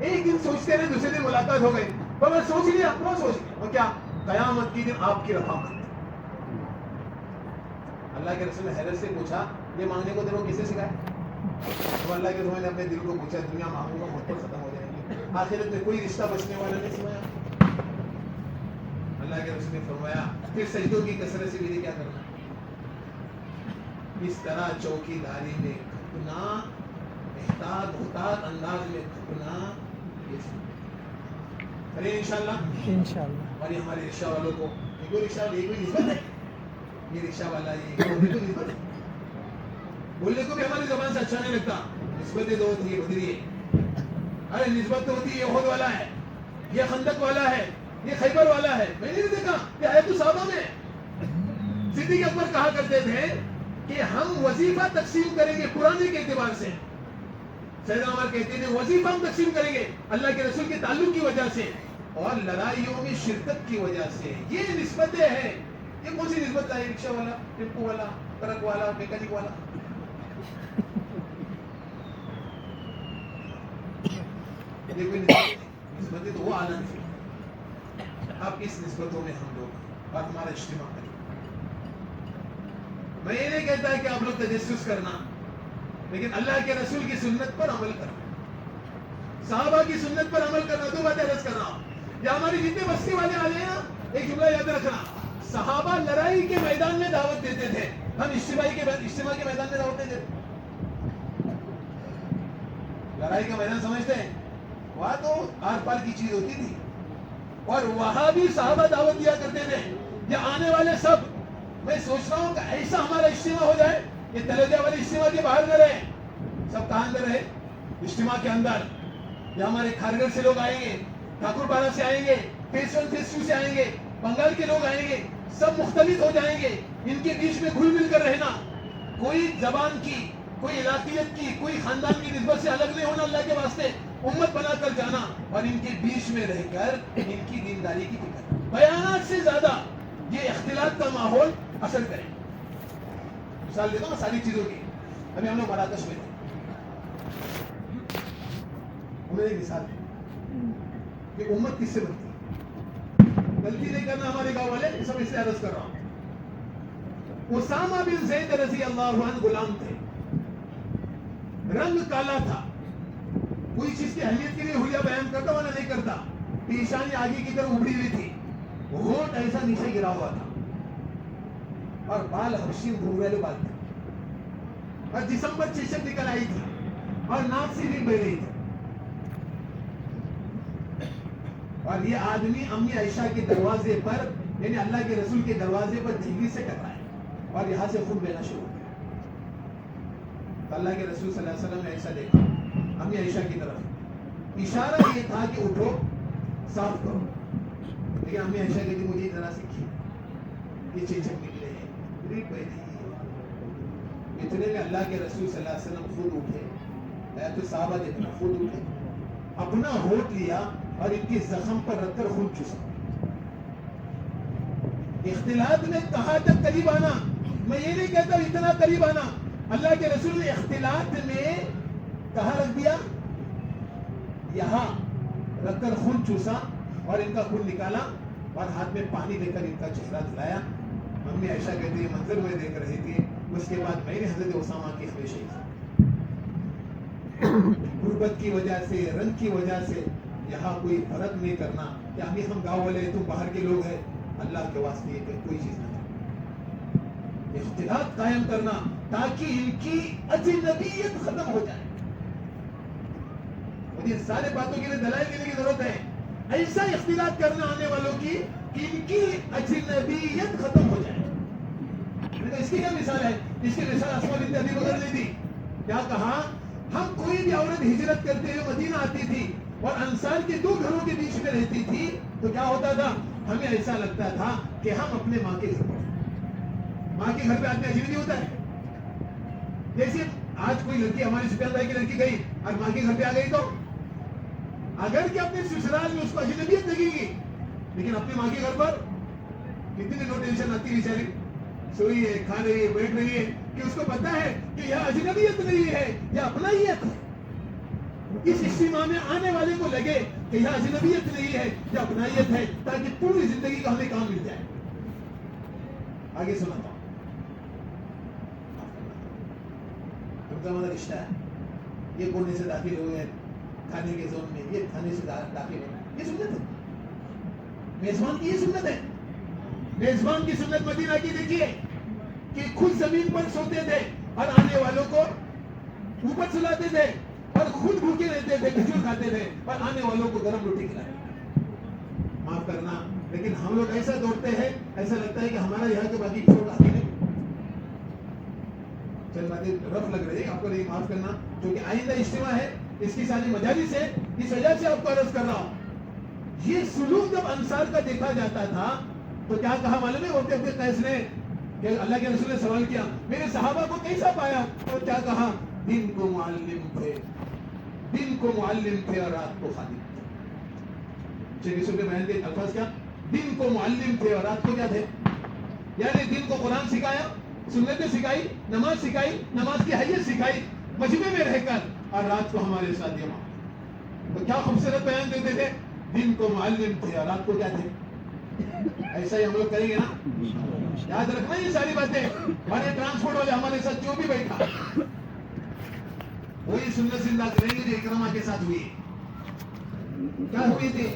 ایک دن سوچتے رہے, دوسرے دن ملاقات ہو گئی, تو میں سوچ لیا, وہ سوچ لیا, اور کیا قیامت کی دن آپ کی رفاقت. اللہ کے رسول نے حیرت سے پوچھا, یہ مانگنے کو تیرے کو کسے سکھایا؟ تو اللہ کے رسول نے اپنے دل کو پوچھا, دنیا مانگوں گا محبت ختم ہو جائے گی, آخرت میں کوئی رشتہ بچنے والا نہیں سمایا. اللہ کے رسول نے فرمایا, پھر سجدوں کی کثرت سے بھی کیا کرنا, اس طرح چوکی داری میں کھپنا, محتاط انداز میں کھپنا. ارے انشاءاللہ. اور یہ ہمارے رکشہ والوں کو, یہ کوئی رکشہ, یہ کوئی نسبت ہے, یہ رکشہ والا, یہ نسبت ہے. بولنے کو بھی ہماری زبان سے اچھا نہیں لگتا, نسبتیں دو ہوتی ہے, بدری ہے. ارے نسبت تو ہوتی ہے, یہ احد والا ہے, یہ خندق والا ہے, یہ خیبر والا ہے. میں نے نہیں دیکھا, یہ ہے تو صحابہ میں. صدیق اکبر کہا کرتے تھے کہ ہم وظیفہ تقسیم کریں گے قرآن کے اعتبار سے. سیدنا عمر کہتے تھے وظیفہ ہم تقسیم کریں گے اللہ کے رسول کے تعلق کی وجہ سے اور لڑائیوں میں شرکت کی وجہ سے. یہ نسبتیں ہیں. یہ کون سی نسبت ہے؟ رکشہ والا, ٹیمپو والا, ٹرک والا, میکینک والا. یہ کوئی نسبتیں تو وہ اعلیٰ نسبت. اب اس نسبتوں میں ہم لوگ اور ہمارا اجتماع کریں. میں یہ نہیں کہتا کہ آپ لوگ تجسس کرنا, لیکن اللہ کے رسول کی سنت پر عمل کرنا, صحابہ کی سنت پر عمل کرنا. دو باتیں عرض کر رہا ہوں. یا ہماری جتنے بستی والے آ رہے ہیں نا, ایک جملہ یاد رکھنا, صحابہ لڑائی کے میدان میں دعوت دیتے تھے, ہم اجتماع کے میدان میں دعوت دیتے تھے. لڑائی کا میدان سمجھتے ہیں, وہاں تو آر پار کی چیز ہوتی تھی, اور وہاں بھی صحابہ دعوت دیا کرتے تھے. یہ آنے والے سب, میں سوچ رہا ہوں کہ ایسا ہمارا اجتماع ہو جائے کہ تلجا والے اجتماع کے باہر نہ رہے, سب کہاں اندر رہے, اجتماع کے اندر. یہ ہمارے کھارگڑھ سے لوگ آئیں گے, ٹھاکر پارا سے آئیں گے, فیس 1 فیس 2 سے آئیں گے, بنگال کے لوگ آئیں گے, سب مختلف ہو جائیں گے. ان کے بیچ میں گھل مل کر رہنا, کوئی زبان کی, کوئی علاقیت کی, کوئی خاندان کی نسبت سے الگ نہیں ہونا. اللہ کے واسطے امت بنا کر جانا اور ان کے بیچ میں رہ کر ان کی دینداری کی فکر. بیانات سے زیادہ یہ اختلاط کا ماحول اثر کرے. مثال دیتا ہوں ساری چیزوں کی. ابھی ہم لوگ مراکش میں تھے, انہیں ایک مثال ہے کہ امت کس سے بنتی ہے. غلطی نہیں کرنا ہمارے گاؤں والے, یہ سب اس سے عرض کر رہا ہوں. اسامہ بن زید رضی اللہ عنہ غلام تھے, رنگ کالا تھا, کوئی چیز کی اہمیت کے لیے حلیہ بیان کرتا والا نہیں کرتا. پیشانی آگے کی طرف ابڑی ہوئی تھی, ہونٹ ایسا نیچے گرا ہوا تھا, اور بال حبشی گھنگریلے بال تھے, اور جسم پر چشم نکل آئی تھی, اور ناک سے بھی بہ رہی تھی. اور یہ آدمی امی عائشہ کے دروازے پر, یعنی اللہ کے رسول کے دروازے پر جھگڑی سے ٹکرایا اور یہاں سے خون بہنا شروع ہو گیا. تو اللہ کے رسول صلی اللہ علیہ وسلم نے ایسا دیکھا, امی عائشہ کی طرف اشارہ یہ تھا کہ اٹھو صاف کرو, لیکن امی عائشہ کہتی مجھے ذرا سیکھی, یہ چیچک نکلے ہیں, ریٹ پہ نہیں. اتنے میں اللہ کے رسول صلی اللہ علیہ وسلم خود اٹھے, یا تو صحابہ دیکھنا, خود اٹھے, اپنا ہونٹ لیا اور ان کے زخم پر رکھ کر خون چوسا. اختلاط میں کہاں تک قریب آنا, میں یہ نہیں کہتا اتنا قریب آنا. اللہ کے رسول نے اختلاط میں کہاں رکھ دیا, یہاں رکھ کر خون چوسا اور ان کا خون نکالا اور ہاتھ میں پانی دے کر ان کا چہرہ دھلایا. امی عائشہ کہتی ہے منظر میں دیکھ رہی تھی. اس کے بعد میں نے حضرت اسامہ کی ہمیشہ غربت کی وجہ سے, رنگ کی وجہ سے یہاں کوئی فرق نہیں کرنا کہ امی ہم گاؤں والے ہیں, تم باہر کے لوگ ہیں. اللہ کے واسطے یہ کہ کوئی چیز نہ کرنا, اختلاط قائم کرنا تاکہ ان کی اجنبیت ختم ہو جائے. مجھے سارے باتوں کے لیے دلائل دینے کی ضرورت ہے. ایسا اختلاط کرنا آنے والوں کی کہ ان کی اجنبیت ختم ہو جائے. اس کی کیا مثال ہے؟ اس کی مثال اسماء بنت ابی بکر نے دی. کیا کہا, ہم کوئی بھی عورت ہجرت کرتے ہوئے مدینہ آتی تھی اور انصار کے 2 گھروں کے بیچ میں رہتی تھی, تو کیا ہوتا تھا, ہمیں ایسا لگتا تھا کہ ہم اپنے ماں کے گھر پر, ماں کے گھر پہ آدمی عجیب نہیں ہوتا ہے. جیسے آج کوئی لڑکی, ہماری سفیان بھائی کی لڑکی گئی اور ماں کے گھر پہ آ گئی, تو اگر کہ اپنے سسرال میں اس کو اجنبیت لگے گی, لیکن اپنی ماں کے گھر پر کتنی نو ٹینشن آتی بیچاری, سوئی ہے, کھا رہی ہے, بیٹھ رہی ہے, کہ اس کو پتا ہے کہ یہ اجنبیت نہیں ہے, یہ اپنا ہی ہے. اس اجتماع میں آنے والے کو لگے کہ یہ اجنبیت نہیں ہے، یہ اپنائیت ہے، تاکہ پوری زندگی کا ہمیں کام مل جائے. آگے سناتا ہوں. ہمارا رشتہ ہے، یہ کونے سے داخل ہوئے کھانے کے زون میں، یہ کھانے سے داخل ہوئے، یہ سنت ہے. میزبان کی یہ سنت ہے. میزبان کی سنت مدینہ کی دیکھیے کہ خود زمین پر سوتے تھے اور آنے والوں کو اوپر سلاتے تھے، اور خود بھوکے رہتے تھے، کھجور کھاتے تھے، اور آنے والوں کو گرم روٹی کھلاتے. معاف کرنا، لیکن ہم لوگ ایسا دوڑتے ہیں، ایسا لگتا ہے کہ ہمارا یہاں کے باقی چھوڑ آتے ہیں. چل باتیں رف لگ رہی ہے آپ کو، نہیں معاف کرنا، کیونکہ آئندہ اجتماع ہے، اس کی ساری مجالس ہے، اس وجہ سے آپ کو عرض کر رہا ہوں. یہ سلوک جب انصار کا دیکھا جاتا تھا تو کیا کہا معلوم ہے؟ ہوتے ہوتے قیس نے، کہ اللہ کے رسول نے سوال کیا میرے صحابہ کو کیسا پایا؟ اور کیا کہا؟ دن کو معلم تھے، دن کو معلم تھے اور رات کو خادم تھے. رسول نے بیان کے الفاظ کیا؟ دن کو معلم تھے اور رات کو کیا تھے؟ یعنی دن کو قرآن سکھایا، سنتیں سکھائی، نماز سکھائی، نماز کی حیت سکھائی مجمع میں رہ کر، اور رات کو ہمارے ساتھ جمع. تو کیا خوبصورت بیان دیتے تھے؟ دن کو معلم تھے اور رات کو کیا تھے؟ ایسا ہی ہم لوگ کریں گے نا. یاد رکھنا یہ ساری باتیں. ہمارے ٹرانسپورٹ والے ہمارے ساتھ جو بھی بیٹھا وہی سنت زندہ کریں گے جو اکرمہ کے ساتھ ہوئی. کیا ہوئی تھی؟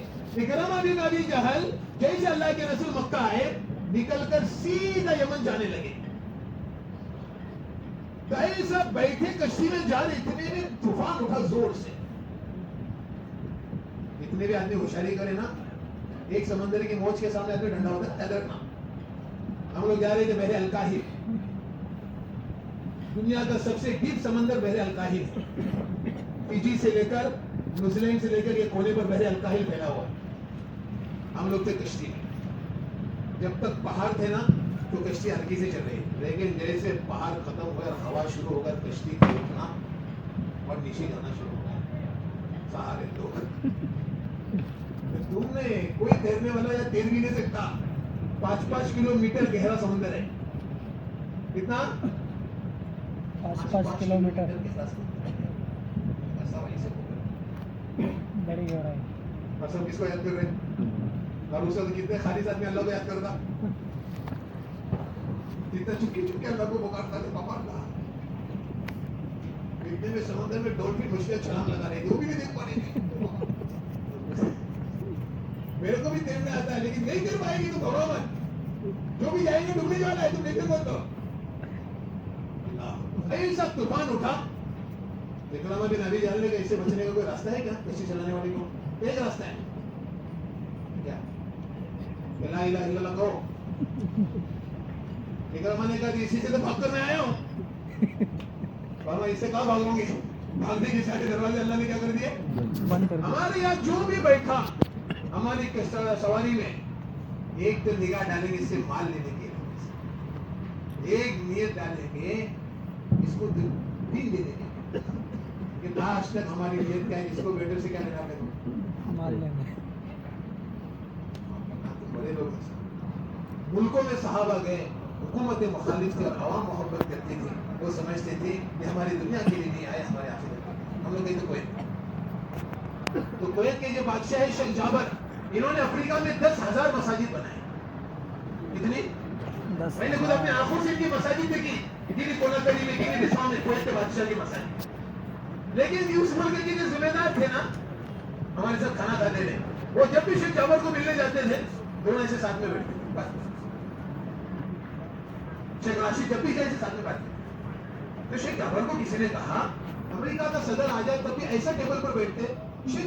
اکرمہ بن ابی جہل جیسے اللہ کے رسول مکہ آئے، نکل کر سیدھا یمن جانے لگے. تو ایسا بیٹھے کشتی میں جا رہے، اتنے میں طوفان اٹھا زور سے. اتنے بھی آدمی ہوشیاری کرے نا، ایک سمندر کی موج کے سامنے آدمی ڈنڈا ہوتا ہے، یاد رکھنا. ہم لوگ جا رہے تھے بحر الکاہل، دنیا کا سب سے ڈیپ سمندر بحر الکاہل، فیجی سے لے کر نیوزی لینڈ سے لے کر یہ کونے پر بحر الکاہل پھیلا ہوا ہے. ہم لوگ تھے کشتی میں. جب تک پہاڑ تھے نا تو کشتی ہلکی سے چل رہی، لیکن جیسے پہاڑ ختم ہو کر ہوا شروع ہو کر کشتی کو اٹھنا اور نیچے جانا شروع ہو گیا. سہارے لوگ تم نے کوئی تیرنے والا یا تیر بھی نہیں سکتا. 5 کلومیٹر گہرا سمندر ہے. کتنا؟ 5 کلومیٹر بڑی گہرائی. اور سب کس کو یاد کر رہے ہیں؟ اور اس وقت کتنے خالی آدمی اللہ کو یاد کرتا، کتنا چپکے چپکے اللہ کو پکارتا تھا پاپا اللہ. اتنے میں سمندر میں ڈولفن مچھلیاں چھلانگ لگا رہی تھی، وہ بھی نہیں دیکھ پا رہی تھی. میرے کو بھی تیرنا آتا ہے لیکن نہیں تیر پائے گی تو گھبراؤ مت، جو بھی جائیں گے ڈوبنے والا ہے، تم نہیں تیر مت دو. ایسا طوفان اٹھا. اکرمہ بن ابی جہل نے کہا اس سے بچنے کا کوئی راستہ ہے کیا؟ کشتی چلانے والے کو ایک راستہ ہے کیا؟ لا الہ الا اللہ کہو. اکرمہ نے کہا اسی سے تو بھاگ کر میں آیا ہوں. فرمایا اس سے کہاں بھاگوں گے؟ بھاگنے کے سارے دروازے اللہ نے کیا کر دیے؟ بند کر دیا. ہمارے یہاں جو بھی بیٹھا ہماری سواری میں ایک تو نگاہ ڈالیں گے اس سے مال لینے کے لیے، ایک نیت ڈالیں گے اس کو دین دینے کے لیے. آج تک ہماری نیت کیا ہے؟ اس کو بیٹر سے کیا لینا ہے؟ مال لینا. بڑے لوگ ملکوں میں صحابہ گئے، حکومت مخالف تھی اور عوام محبت کرتی تھی، وہ سمجھتے تھے کہ ہماری دنیا کے لیے نہیں آئے، ہمارے آخرت کے لیے. ہم لوگ گئے تھے کویت، تو کویت کے جو بادشاہ ہے شیخ جابر، انہوں نے افریقہ میں 10,000 مساجد بنائے. کتنی؟ میں نے خود اپنے آنکھوں سے ان کی مساجد دیکھی، کنی کوناکری میں، کنی بسوا میں، کویت کے بادشاہ کی مساجد. لیکن اس ملک کے جو ذمہ دار تھے نا ہمارے ساتھ کھانا کھاتے تھے، وہ جب بھی شیخ جابر کو ملنے جاتے تھے دونوں ایسے ساتھ میں بیٹھتے تھے. بس شیخ راشد جب بھی ایسے ساتھ میں بیٹھتے تو شیخ جابر کو کسی نے کہا امریکہ کا صدر آ جائے تب بھی ایسا ٹیبل پر بیٹھتے. شیخ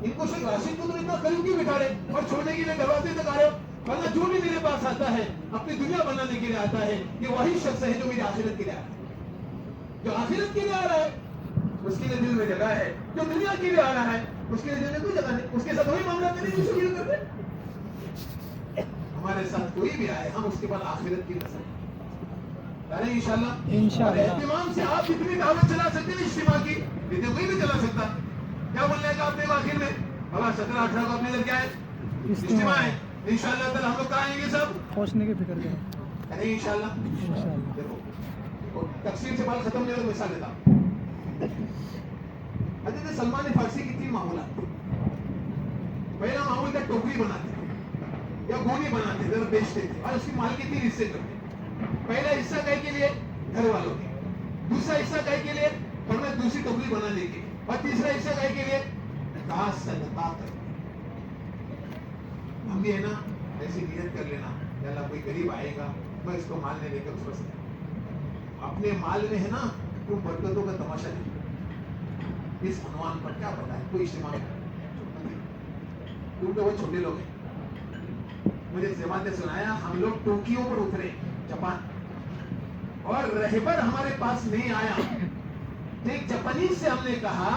ان کو شیخ راشد کو تم اتنا قریب کیوں بٹھا رہے اور چھوڑنے کے لیے دروازے تک آ رہے ہو؟ ورنہ جو بھی میرے پاس آتا ہے اپنی دنیا بنانے کے لیے آتا ہے، یہ وہی شخص ہے جو میری آخرت کے لیے آتا ہے. جو آخرت کے لیے آ رہا ہے اس کے لیے دل میں جگہ ہے، جو دنیا کے لیے آ رہا ہے اس کے لیے دل میں کوئی جگہ نہیں. اس کے ساتھ وہی معاملہ کریں جو شروع کرتے. ہمارے ساتھ کوئی بھی آئے ہم اس کے بعد آخرت کی نظر کریں انشاءاللہ. اہتمام سے آپ جتنی دعوت چلا سکتے ہیں اجتماع کی اتنی کوئی بھی چلا سکتا. کیا بولنے کا اپنے آخر میں ہمارا 17-18 کو اپنے ادھر کیا ہے؟ اجتماع ہے. انشاءاللہ تعالی ہم لوگ کہاں آئیں گے؟ سب پہنچنے کی فکر کریں کریں انشاءاللہ. دیکھو تقسیم سے بات ختم نہیں ہو، مثال دیتا ہوں. حضرت سلمان فارسی کی 3 معمولات. پہلا معمول تھا ٹوکری بناتے یا گونی بناتے تھے اور بیچتے تھے اور اس کی مال کے 3 حصے کرتے. پہلا حصہ کہے کے لیے گھر والوں کے, دوسرا حصہ کہے کے لیے ہمیں دوسری ٹوکری بنانے کی, اور تیسرا حصہ کہے کے لیے خاص صدقہ کرنے. ہم بھی ہے نا ایسی نیت کر لینا, اللہ کوئی غریب آئے گا میں اس کو مال نہیں لے کر اس کو اپنے مال میں ہے نا تو برکتوں کا تماشا نہیں. اس عنوان پر کیا پتا ہے کوئی اجتماع کیونکہ وہ چھوٹے لوگ ہیں. مجھے جماعت نے سنایا ہم لوگ ٹوکیو پر اترے جاپان, اور رہبر ہمارے پاس نہیں آیا. ایک جاپانیز سے ہم نے کہا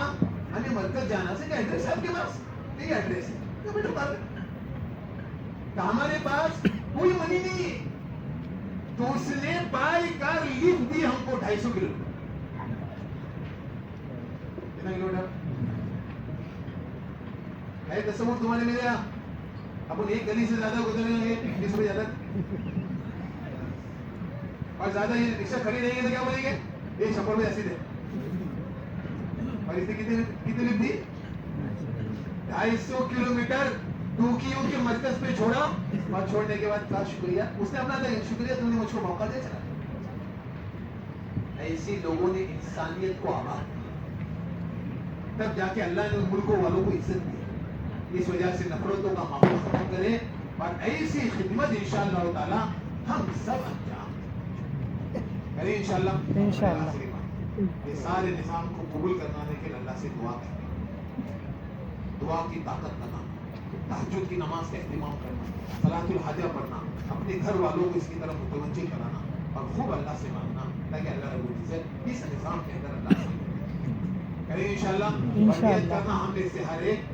ہمیں مرکز جانا سے کیا ایڈریس ہے آپ کے پاس؟ نہیں ایڈریس ہے. ہمارے پاس کوئی منی نہیں ہے. تو اس نے بائی کار لفٹ دی ہم کو 250 کلو میٹر ہے. تصور تمہارے میرے اپن ایک گلی سے زیادہ گزریں گے 20 روپئے زیادہ, اور زیادہ یہ رکشہ کھڑی رہیں گے تو کیا بولیں گے یہ چھپڑ میں ایسی دے. اور اس نے کتنی لفٹ دی؟ 250 کلو میٹر ٹوکیو کے مرکز پہ چھوڑا, اور چھوڑنے کے بعد کہا شکریہ. اس نے اپنا شکریہ تم نے مجھ کو موقع دیا چلا. ایسی لوگوں نے انسانیت کو آباد کیا, تب جا کے اللہ نے ملکوں والوں کو عزت دی. اس وجہ سے نفرتوں کا ماحول ختم کرے, اور ایسی خدمت انشاءاللہ تعالی ہم سب انجام کریں انشاءاللہ. یہ سارے نظام کو قبول کرنے کے لیے اللہ سے دعا کریں, دعا کی طاقت لگانا, تہجد کی نماز کا اہتمام کرنا, صلاۃ الحاجہ پڑھنا, اپنے گھر والوں کو اس کی طرف متوجہ کرانا, اور خوب اللہ سے مانگنا تاکہ اللہ رب العزت اس نظام کے اندر اللہ سے کریں انشاءاللہ. نیت کرنا ہم نے سے ہر ایک